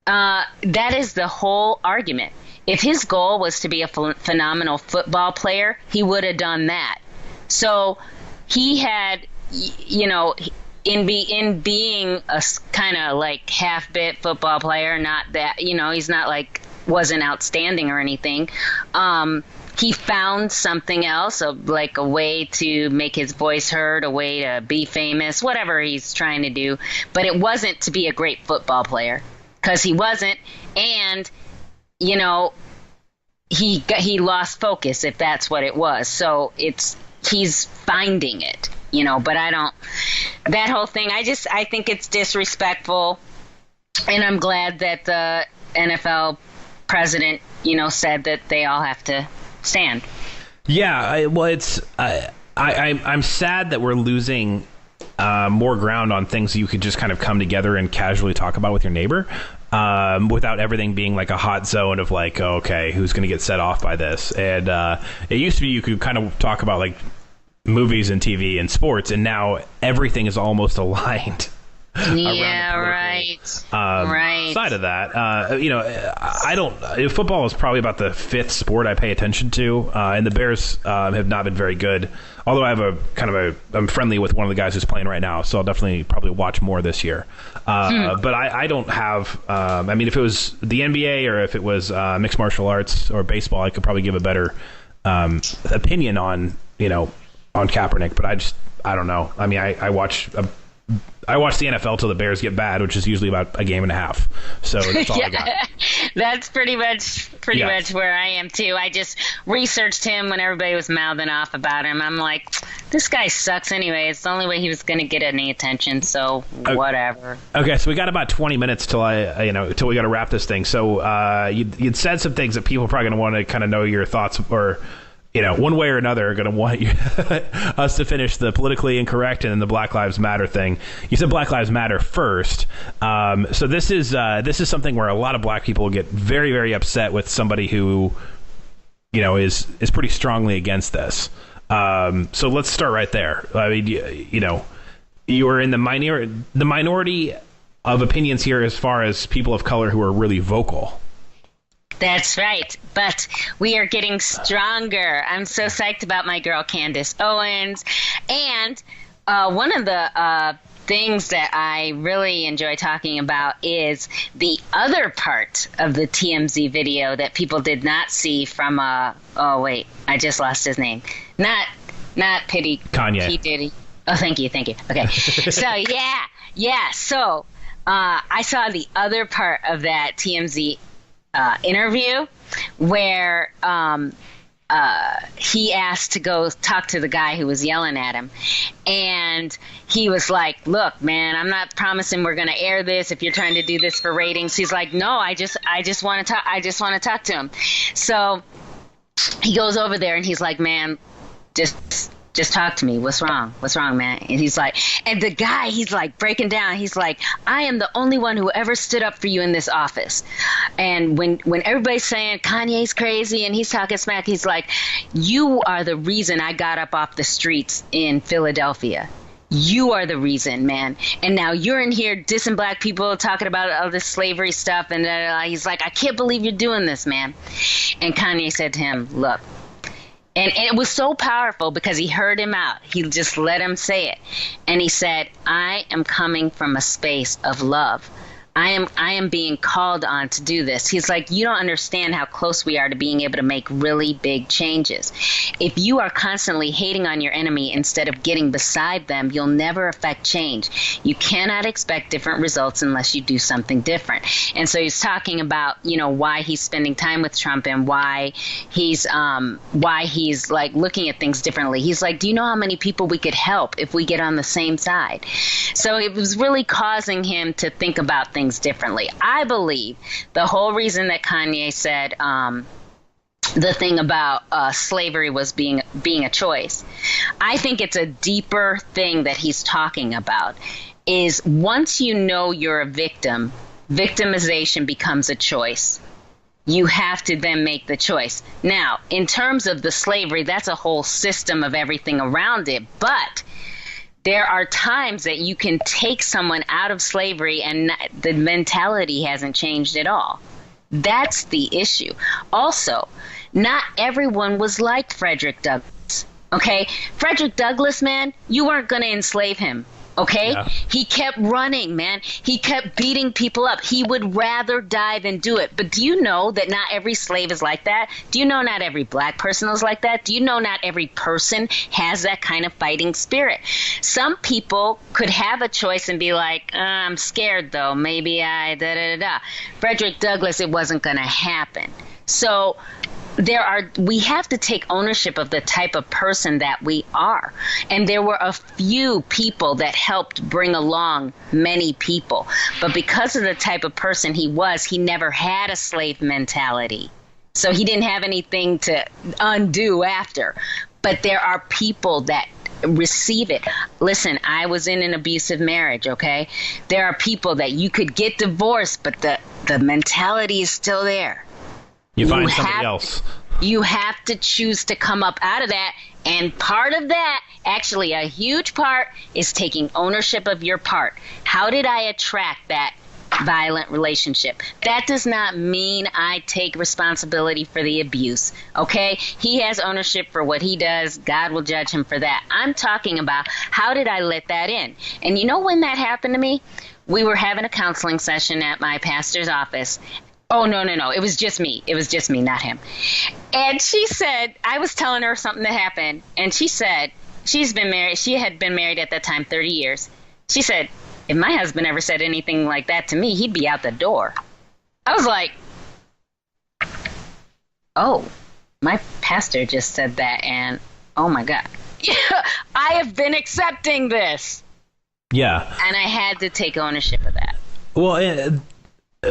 that is the whole argument. If his goal was to be a phenomenal football player, he would have done that. So he had, you know, in being a kind of like half-bit football player, not that, you know, he's not like, wasn't outstanding or anything. He found something else, like a way to make his voice heard, a way to be famous, whatever he's trying to do. But it wasn't to be a great football player, because he wasn't. And, you know, he lost focus, if that's what it was. So he's finding it. You know, but that whole thing, I think it's disrespectful. And I'm glad that the NFL president, you know, said that they all have to stand. Yeah, I'm sad that we're losing more ground on things you could just kind of come together and casually talk about with your neighbor, without everything being like a hot zone of like, oh, okay, who's going to get set off by this? And it used to be you could kind of talk about like movies and TV and sports, and now everything is almost aligned. Yeah, right. Right. Side of that, you know, football is probably about the fifth sport I pay attention to, and the Bears have not been very good. Although I have I'm friendly with one of the guys who's playing right now, so I'll definitely probably watch more this year. But I don't have. I mean, if it was the NBA or if it was mixed martial arts or baseball, I could probably give a better opinion on, you know, on Kaepernick, but I don't know. I mean, I watch the NFL till the Bears get bad, which is usually about a game and a half. So that's all I got. That's pretty much where I am too. I just researched him when everybody was mouthing off about him. I'm like, this guy sucks anyway. It's the only way he was going to get any attention. So whatever. Okay, so we got about 20 minutes till we got to wrap this thing. So you'd said some things that people are probably going to want to kind of know your thoughts or, one way or another are going to want us to finish the politically incorrect and then the Black Lives Matter thing. You said Black Lives Matter first. So this is something where a lot of black people get very, very upset with somebody who, is pretty strongly against this. So let's start right there. I mean, you are in the minority of opinions here as far as people of color who are really vocal. That's right. But we are getting stronger. I'm so psyched about my girl, Candace Owens. And one of the things that I really enjoy talking about is the other part of the TMZ video that people did not see from, oh, wait, I just lost his name. Not Pity. Kanye. P. Diddy. Oh, thank you. Okay. So, yeah. So I saw the other part of that TMZ interview where he asked to go talk to the guy who was yelling at him, and he was like, look, man, I'm not promising we're going to air this if you're trying to do this for ratings. He's like, no, I just want to talk to him. So he goes over there and he's like, man, just talk to me. What's wrong, man? And he's like, and the guy, he's like breaking down. He's like, I am the only one who ever stood up for you in this office. And when everybody's saying Kanye's crazy and he's talking smack, he's like, you are the reason I got up off the streets in Philadelphia. You are the reason, man. And now you're in here dissing black people, talking about all this slavery stuff. And he's like, I can't believe you're doing this, man. And Kanye said to him, look, and it was so powerful because he heard him out. He just let him say it. And he said, I am coming from a space of love. I am being called on to do this. He's like, you don't understand how close we are to being able to make really big changes. If you are constantly hating on your enemy instead of getting beside them, you'll never affect change. You cannot expect different results unless you do something different. And so he's talking about, why he's spending time with Trump and why he's like looking at things differently. He's like, do you know how many people we could help if we get on the same side? So it was really causing him to think about things differently. I believe the whole reason that Kanye said the thing about slavery was being a choice, I think it's a deeper thing that he's talking about, is once you know you're a victim, victimization becomes a choice. You have to then make the choice. Now, in terms of the slavery, that's a whole system of everything around it, but there are times that you can take someone out of slavery and the mentality hasn't changed at all. That's the issue. Also, not everyone was like Frederick Douglass, okay? Frederick Douglass, man, you weren't going to enslave him, okay? Yeah. He kept running, man. He kept beating people up. He would rather die than do it. But do you know that not every slave is like that? Do you know not every black person is like that? Do you know not every person has that kind of fighting spirit? Some people could have a choice and be like, I'm scared though. Maybe Frederick Douglass, it wasn't going to happen. So we have to take ownership of the type of person that we are. And there were a few people that helped bring along many people. But because of the type of person he was, he never had a slave mentality. So he didn't have anything to undo after. But there are people that receive it. Listen, I was in an abusive marriage, okay? There are people that you could get divorced, but the mentality is still there. You find somebody else. You have to choose to come up out of that. And part of that, actually a huge part, is taking ownership of your part. How did I attract that violent relationship? That does not mean I take responsibility for the abuse, okay? He has ownership for what he does. God will judge him for that. I'm talking about how did I let that in? And you know when that happened to me? We were having a counseling session at my pastor's office. Oh, no. It was just me. Not him. And she said, I was telling her something that happened. And she said, she had been married at that time 30 years. She said, if my husband ever said anything like that to me, he'd be out the door. I was like, oh, my pastor just said that. And oh my God, I have been accepting this. Yeah. And I had to take ownership of that. Well,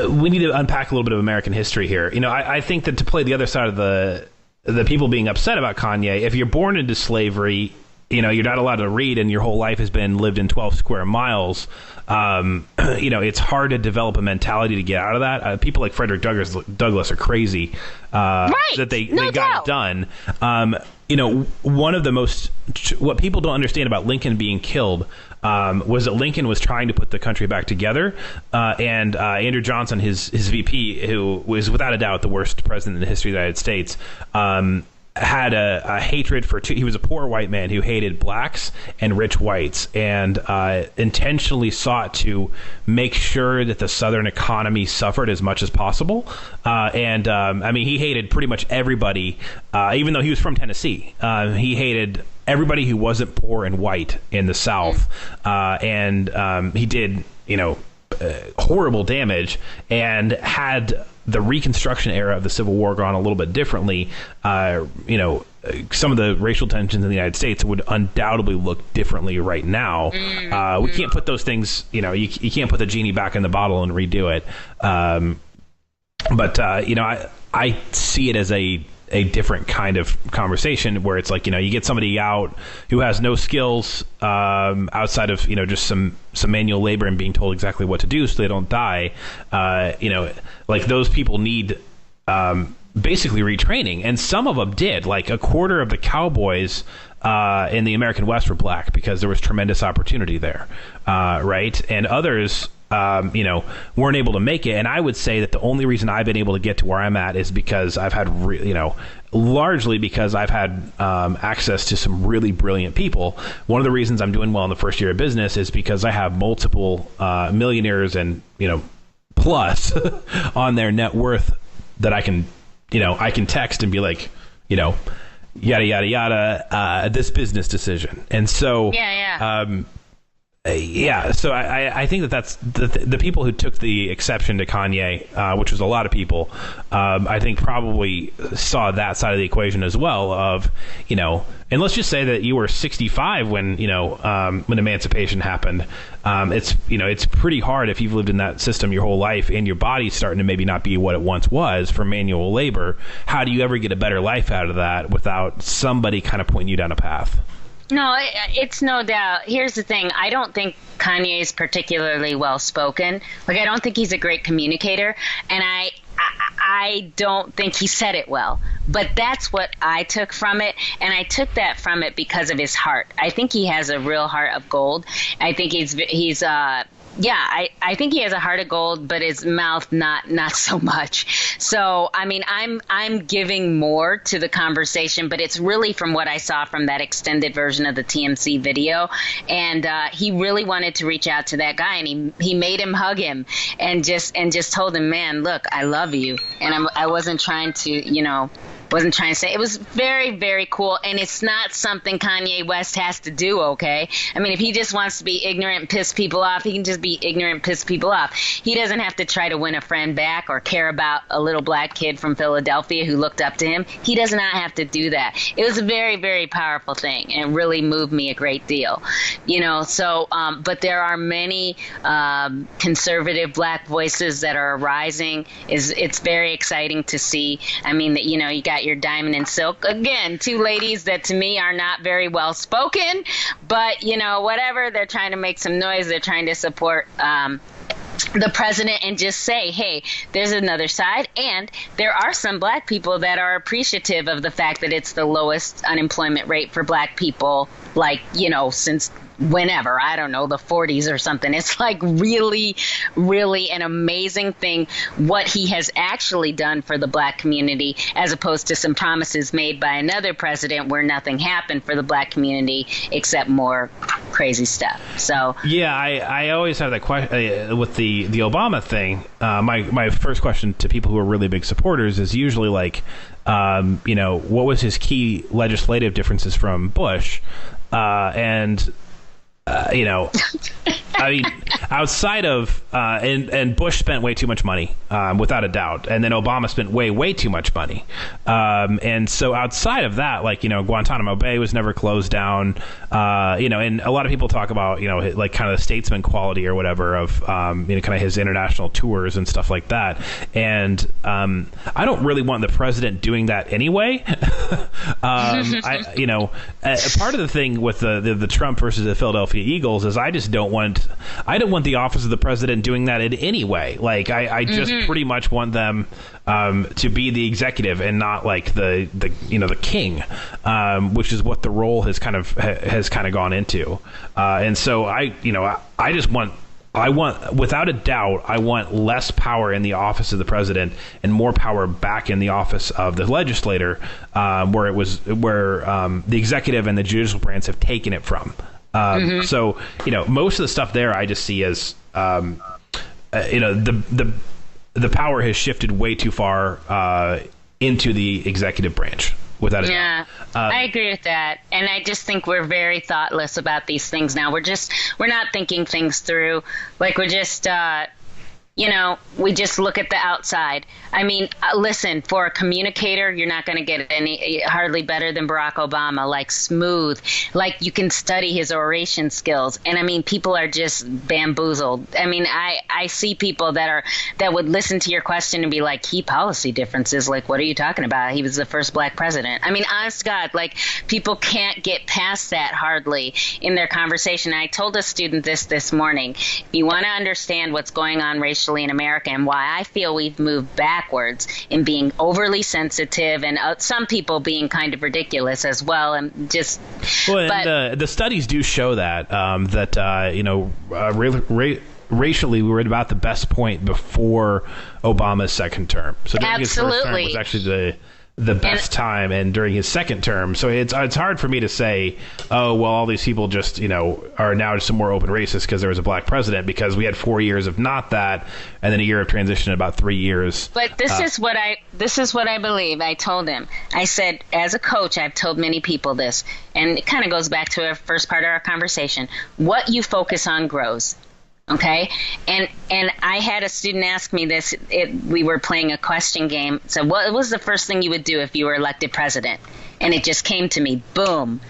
we need to unpack a little bit of American history here. I think that to play the other side of the the people being upset about Kanye, if you're born into slavery, you know, you're not allowed to read and your whole life has been lived in 12 square miles. You know, it's hard to develop a mentality to get out of that. People like Frederick Douglass are crazy that they got it done. You know, one of the what people don't understand about Lincoln being killed was that Lincoln was trying to put the country back together. And Andrew Johnson, his VP, who was without a doubt the worst president in the history of the United States, had a hatred for he was a poor white man who hated blacks and rich whites, and intentionally sought to make sure that the Southern economy suffered as much as possible. I mean, he hated pretty much everybody, even though he was from Tennessee. He hated everybody who wasn't poor and white in the South, and he did, you know, horrible damage, and had the Reconstruction era of the Civil War gone a little bit differently, you know, some of the racial tensions in the United States would undoubtedly look differently right now. We can't put those things, you know, you can't put the genie back in the bottle and redo it. But you know, I see it as a different kind of conversation where it's like, you know, you get somebody out who has no skills outside of, you know, just some manual labor and being told exactly what to do so they don't die. You know, like those people need basically retraining, and some of them did. Like a quarter of the cowboys in the American West were black because there was tremendous opportunity there, right? And others, you know, weren't able to make it. And I would say that the only reason I've been able to get to where I'm at is because I've had, you know, largely because I've had access to some really brilliant people. One of the reasons I'm doing well in the first year of business is because I have multiple millionaires and, you know, plus on their net worth that I can, you know, I can text and be like, you know, yada, yada, yada, this business decision. And so, yeah, so I think that's the people who took the exception to Kanye, which was a lot of people, I think probably saw that side of the equation as well of, you know, and let's just say that you were 65 when, you know, when emancipation happened. It's, you know, it's pretty hard if you've lived in that system your whole life and your body's starting to maybe not be what it once was for manual labor. How do you ever get a better life out of that without somebody kind of pointing you down a path? No, it's no doubt. Here's the thing. I don't think Kanye is particularly well-spoken. Like, I don't think he's a great communicator, and I don't think he said it well. But that's what I took from it, and I took that from it because of his heart. I think he has a real heart of gold. I think I think he has a heart of gold, but his mouth not so much. So, I mean, I'm giving more to the conversation, but it's really from what I saw from that extended version of the TMC video. And he really wanted to reach out to that guy, and he made him hug him and just told him, man, look, I love you. And I wasn't trying to, you know, wasn't trying to say. It was very, very cool, and it's not something Kanye West has to do, okay? I mean, if he just wants to be ignorant and piss people off, he can just be ignorant and piss people off. He doesn't have to try to win a friend back or care about a little black kid from Philadelphia who looked up to him. He does not have to do that. It was a very, very powerful thing, and really moved me a great deal, you know? So, but there are many conservative black voices that are arising. It's very exciting to see. I mean, that, you know, you got your Diamond and Silk, again, two ladies that to me are not very well spoken, but, you know, whatever, they're trying to make some noise, they're trying to support the president and just say, hey, there's another side. And there are some black people that are appreciative of the fact that it's the lowest unemployment rate for black people, like, you know, since whenever, I don't know, the 40s or something. It's like really, really an amazing thing what he has actually done for the black community, as opposed to some promises made by another president where nothing happened for the black community except more crazy stuff. So yeah, I always have that question with the Obama thing. My first question to people who are really big supporters is usually like, you know, what was his key legislative differences from Bush? You know, I mean, outside of and Bush spent way too much money, without a doubt, and then Obama spent way too much money, and so outside of that, like, you know, Guantanamo Bay was never closed down, you know, and a lot of people talk about, you know, like kind of the statesman quality or whatever of you know, kind of his international tours and stuff like that, and I don't really want the president doing that anyway. You know, part of the thing with the Trump versus the Philadelphia Eagles is I don't want the office of the president doing that in any way. Like I just pretty much want them to be the executive and not like the you know, the king, which is what the role has kind of gone into. And so I want, without a doubt, I want less power in the office of the president and more power back in the office of the legislator, where the executive and the judicial branch have taken it from. So, you know, most of the stuff there I just see as, you know, the power has shifted way too far into the executive branch. Without a doubt. I agree with that. And I just think we're very thoughtless about these things now. We're not thinking things through. Like we're just, you know, we just look at the outside. I mean, listen, for a communicator, you're not going to get hardly better than Barack Obama, like smooth, like you can study his oration skills. And I mean, people are just bamboozled. I mean, I see people that would listen to your question and be like, key policy differences. Like, what are you talking about? He was the first black president. I mean, honest to God, like people can't get past that hardly in their conversation. I told a student this morning, if you want to understand what's going on racially in America and why I feel we've moved backwards in being overly sensitive and some people being kind of ridiculous as well, and just. Well, and the studies do show that you know, racially we were at about the best point before Obama's second term. So during his first term was actually the best time, and during his second term. So it's hard for me to say, oh, well, all these people just, you know, are now just some more open racists because there was a black president, because we had 4 years of not that, and then a year of transition, about 3 years. But this is what I believe. I told him. I said, as a coach, I've told many people this, and it kind of goes back to our first part of our conversation. What you focus on grows. Okay. And I had a student ask me this. We were playing a question game. So what was the first thing you would do if you were elected president? And it just came to me. Boom.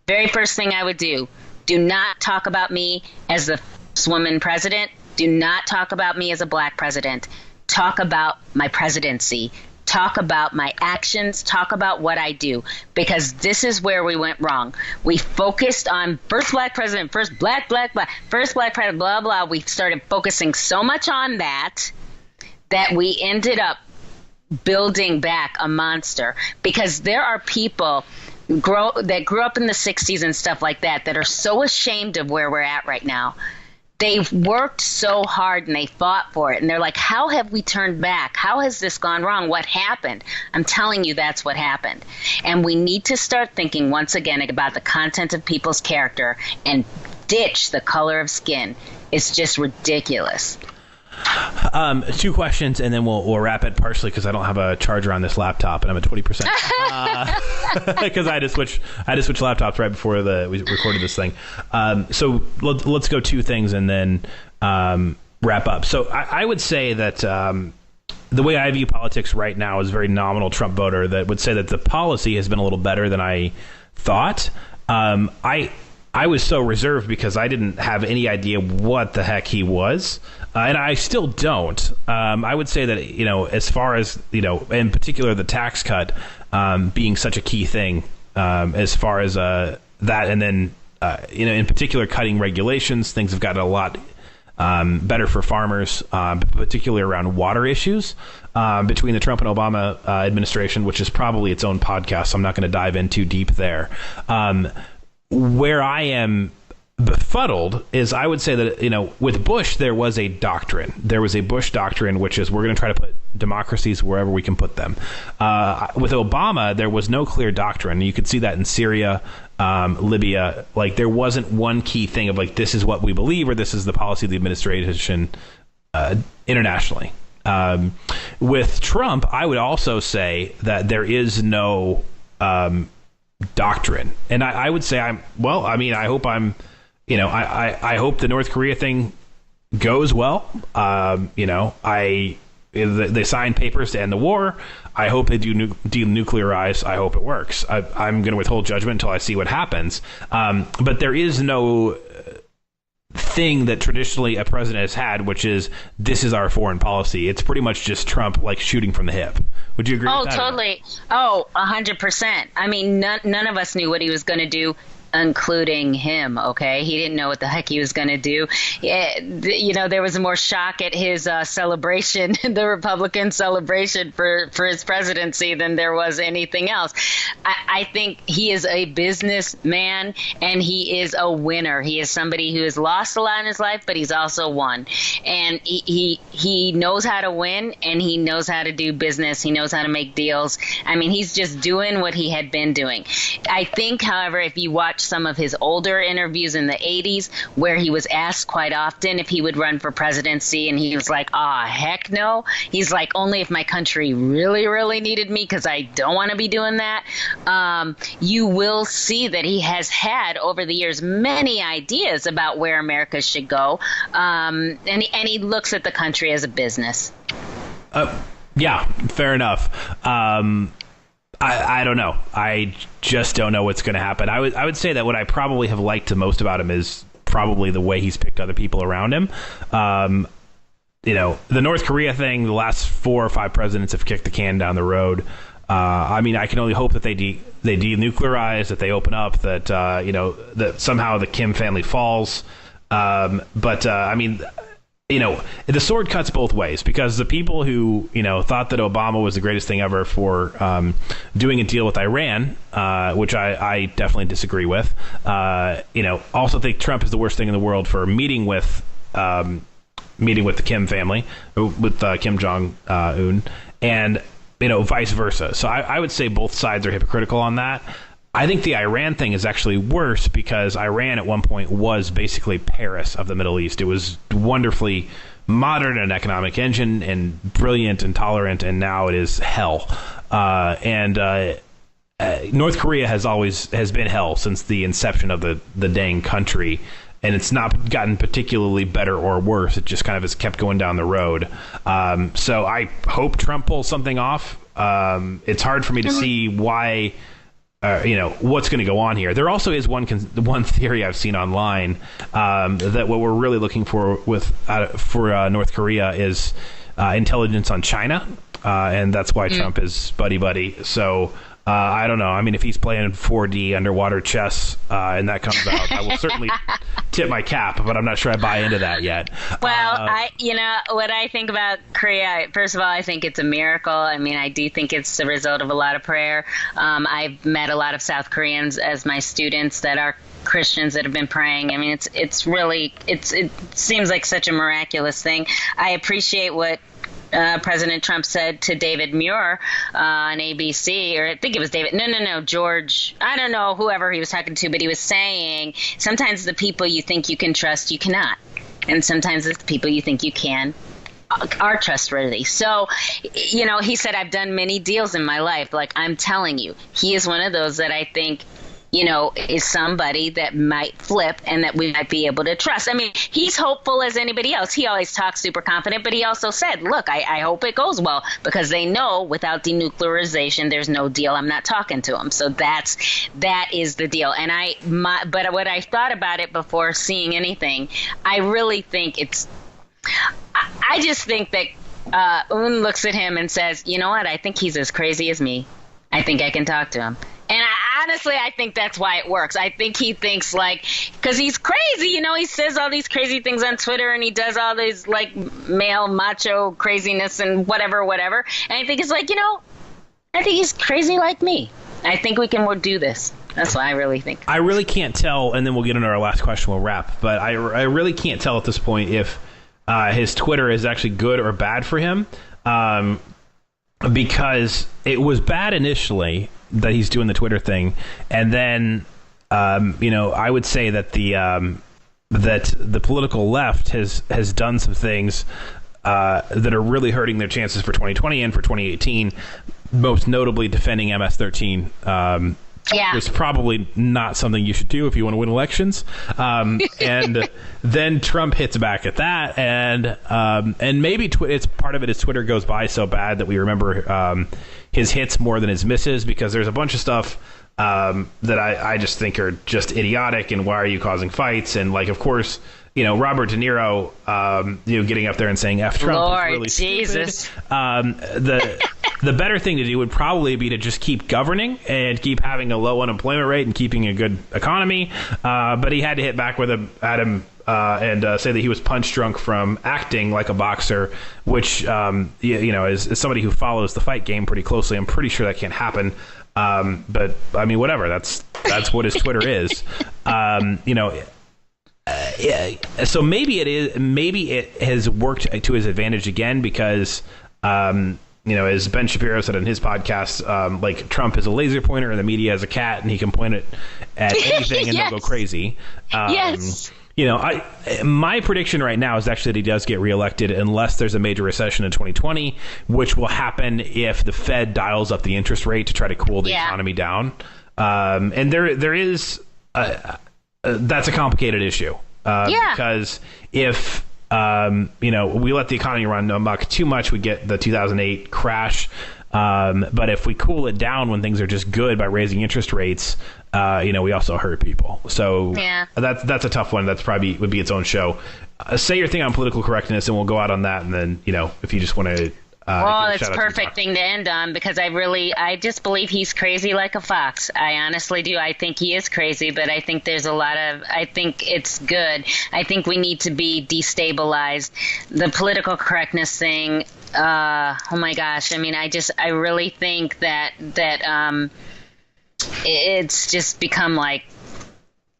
Very first thing I would do. Do not talk about me as the first woman president. Do not talk about me as a black president. Talk about my presidency. Talk about my actions, talk about what I do, because this is where we went wrong. We focused on first black president, first black, first black president, blah, blah. We started focusing so much on that we ended up building back a monster, because there are people that grew up in the 60s and stuff like that are so ashamed of where we're at right now. They've worked so hard and they fought for it. And they're like, how have we turned back? How has this gone wrong? What happened? I'm telling you, that's what happened. And we need to start thinking once again about the content of people's character and ditch the color of skin. It's just ridiculous. 2 questions, and then we'll wrap it, partially because I don't have a charger on this laptop and I'm at 20%. Because I had to switch laptops right before we recorded this thing. So let's go 2 things and then wrap up. So I would say that the way I view politics right now is a very nominal Trump voter that would say that the policy has been a little better than I thought. I was so reserved because I didn't have any idea what the heck he was. And I still don't. I would say that, you know, as far as, you know, in particular, the tax cut being such a key thing as far as that. And then, you know, in particular, cutting regulations, things have gotten a lot better for farmers, particularly around water issues between the Trump and Obama administration, which is probably its own podcast. So I'm not going to dive in too deep there. Where I am befuddled is, I would say that, you know, with Bush, there was a doctrine. There was a Bush doctrine, which is we're going to try to put democracies wherever we can put them. With Obama, there was no clear doctrine. You could see that in Syria, Libya. Like, there wasn't one key thing of like, this is what we believe, or this is the policy of the administration internationally. With Trump, I would also say that there is no doctrine. And I would say I hope I'm I hope the North Korea thing goes well. They signed papers to end the war. I hope they do denuclearize. I hope it works. I'm going to withhold judgment until I see what happens. But there is no thing that traditionally a president has had, which is, this is our foreign policy. It's pretty much just Trump like shooting from the hip. Would you agree with that? Oh, totally. 100%. I mean, none of us knew what he was going to do, including him. Okay, he didn't know what the heck he was going to do. There was more shock at his celebration, the Republican celebration for his presidency, than there was anything else. I think he is a businessman and he is a winner. He is somebody who has lost a lot in his life, but he's also won. And he knows how to win, and he knows how to do business. He knows how to make deals. I mean, he's just doing what he had been doing. I think, however, if you watch some of his older interviews in the 80s, where he was asked quite often if he would run for presidency, and he was like, heck no. He's like, only if my country really, really needed me, because I don't want to be doing that. You will see that he has had, over the years, many ideas about where America should go. And he looks at the country as a business. Yeah, fair enough. I don't know. I just don't know what's going to happen. I would say that what I probably have liked the most about him is probably the way he's picked other people around him. The North Korea thing, the last 4 or 5 presidents have kicked the can down the road. I mean, I can only hope that they denuclearize, that they open up, that that somehow the Kim family falls. I mean, the sword cuts both ways, because the people who, thought that Obama was the greatest thing ever for doing a deal with Iran, which I definitely disagree with, also think Trump is the worst thing in the world for meeting with the Kim family, with Kim Jong-un, and, vice versa. So I would say both sides are hypocritical on that. I think the Iran thing is actually worse, because Iran at one point was basically Paris of the Middle East. It was wonderfully modern and economic engine and brilliant and tolerant, and now it is hell. North Korea has been hell since the inception of the dang country, and it's not gotten particularly better or worse. It just kind of has kept going down the road. So I hope Trump pulls something off. It's hard for me to see why. What's going to go on here. There also is one theory I've seen online that what we're really looking for for North Korea is intelligence on China, and that's why Trump is buddy. So I don't know. I mean, if he's playing 4D underwater chess and that comes out, I will certainly tip my cap, but I'm not sure I buy into that yet. Well, what I think about Korea, first of all, I think it's a miracle. I mean, I do think it's the result of a lot of prayer. I've met a lot of South Koreans as my students that are Christians that have been praying. I mean, it seems like such a miraculous thing. I appreciate what President Trump said to David Muir on ABC, or I think it was David. No, George. I don't know, whoever he was talking to, but he was saying sometimes the people you think you can trust, you cannot. And sometimes the people you think you can are trustworthy. So, he said, I've done many deals in my life. Like, I'm telling you, he is one of those that I think is somebody that might flip and that we might be able to trust. I mean, he's hopeful as anybody else. He always talks super confident, but he also said, look, I hope it goes well, because they know without denuclearization, there's no deal. I'm not talking to him. So that is the deal. And but what I thought about it before seeing anything, I really think I just think that Un looks at him and says, you know what? I think he's as crazy as me. I think I can talk to him. And honestly, I think that's why it works. I think he thinks because he's crazy, he says all these crazy things on Twitter, and he does all these male macho craziness and whatever. And I think it's I think he's crazy like me. I think we can do this. That's what I really think. I really can't tell, and then we'll get into our last question, we'll wrap. But I really can't tell at this point if his Twitter is actually good or bad for him, because it was bad initially that he's doing the Twitter thing, and then I would say that the political left has done some things that are really hurting their chances for 2020 and for 2018, most notably defending MS-13 Yeah. was probably not something you should do if you want to win elections. And then Trump hits back at that, and maybe it's part of it is Twitter goes by so bad that we remember his hits more than his misses, because there's a bunch of stuff that I just think are just idiotic, and why are you causing fights? And like, of course, Robert De Niro, getting up there and saying F Trump Lord is really Jesus. stupid. The better thing to do would probably be to just keep governing and keep having a low unemployment rate and keeping a good economy. But he had to hit back at him and say that he was punch drunk from acting like a boxer, which, as somebody who follows the fight game pretty closely, I'm pretty sure that can't happen. But I mean, whatever. That's what his Twitter is. So maybe it has worked to his advantage again, because as Ben Shapiro said on his podcast, like, Trump is a laser pointer and the media is a cat, and he can point it at anything and Yes. they'll go crazy. Yes. My prediction right now is actually that he does get reelected unless there's a major recession in 2020, which will happen if the Fed dials up the interest rate to try to cool the economy down. And there is that's a complicated issue, because if we let the economy run amok too much, we get the 2008 crash. But if we cool it down when things are just good by raising interest rates, we also hurt people. So that's a tough one. That's probably would be its own show. Say your thing on political correctness, and we'll go out on that. And then, if you just want to. Well, it's a perfect thing to end on, because I just believe he's crazy like a fox. I honestly do. I think he is crazy, but I think I think it's good. I think we need to be destabilized. The political correctness thing, oh my gosh. I mean, I really think that it's just become like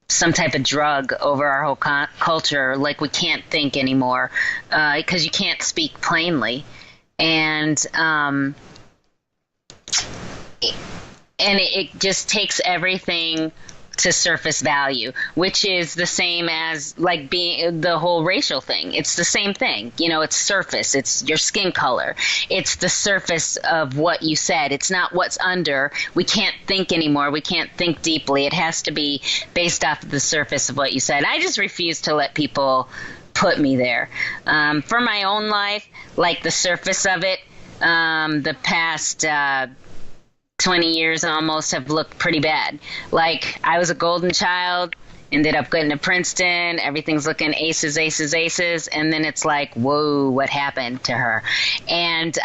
some type of drug over our whole culture. Like, we can't think anymore, because you can't speak plainly. And it just takes everything to surface value, which is the same as like being the whole racial thing. It's the same thing. It's surface. It's your skin color. It's the surface of what you said. It's not what's under. We can't think anymore. We can't think deeply. It has to be based off of the surface of what you said. I just refuse to let people put me there. For my own life, like the surface of it, the past 20 years almost have looked pretty bad. Like, I was a golden child, ended up getting to Princeton, everything's looking aces, aces, aces, and then it's like, whoa, what happened to her? And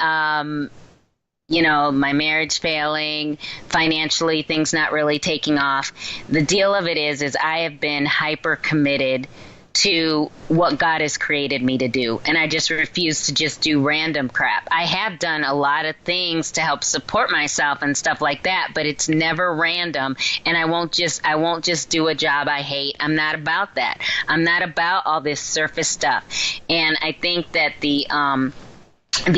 my marriage failing, financially things not really taking off. The deal of it is I have been hyper committed to what God has created me to do. And I just refuse to just do random crap. I have done a lot of things to help support myself and stuff like that, but it's never random. And I won't just do a job I hate. I'm not about that. I'm not about all this surface stuff. And I think that the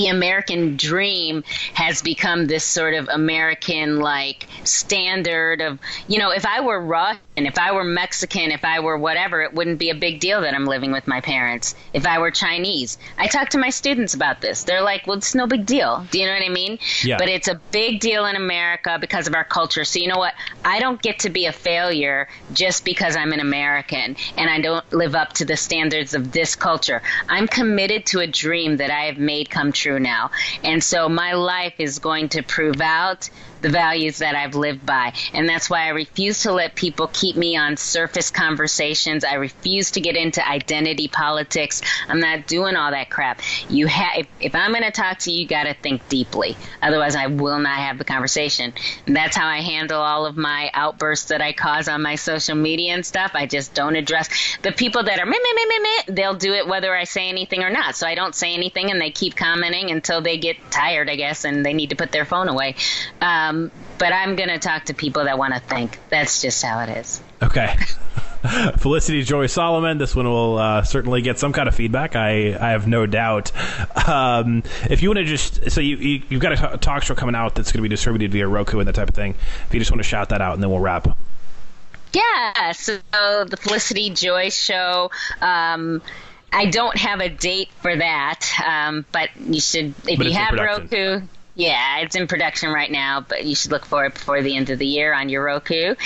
American dream has become this sort of American like standard of, if I were Russian, if I were Mexican, if I were whatever, it wouldn't be a big deal that I'm living with my parents. If I were Chinese, I talk to my students about this. They're like, well, it's no big deal. Do you know what I mean? Yeah. But it's a big deal in America because of our culture. So you know what? I don't get to be a failure just because I'm an American and I don't live up to the standards of this culture. I'm committed to a dream that I have made come true now. And so my life is going to prove out the values that I've lived by. And that's why I refuse to let people keep me on surface conversations. I refuse to get into identity politics. I'm not doing all that crap. If I'm going to talk to you, you got to think deeply. Otherwise, I will not have the conversation. And that's how I handle all of my outbursts that I cause on my social media and stuff. I just don't address the people that are meh, meh, meh, meh, meh. They'll do it whether I say anything or not. So I don't say anything and they keep commenting until they get tired, I guess, and they need to put their phone away. But I'm going to talk to people that want to think. That's just how it is. Okay. Felicity Joy Solomon, this one will certainly get some kind of feedback. I have no doubt. If you want to just, so you've got a talk show coming out that's going to be distributed via Roku and that type of thing. If you just want to shout that out, and then we'll wrap. Yeah, so the Felicity Joy Show, I don't have a date for that, but you should, if you have Roku, Yeah, it's in production right now, but you should look for it before the end of the year on your Roku.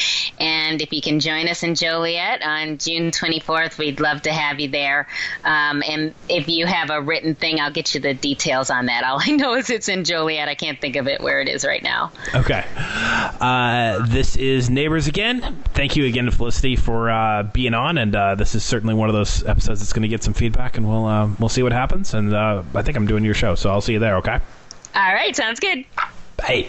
And if you can join us in Joliet on June 24th, we'd love to have you there. And if you have a written thing, I'll get you the details on that. All I know is it's in Joliet. I can't think of it where it is right now. Okay. This is Neighbors again. Thank you again to Felicity for being on. And this is certainly one of those episodes that's going to get some feedback, and we'll see what happens. And I think I'm doing your show, so I'll see you there, okay? All right, sounds good. Bye.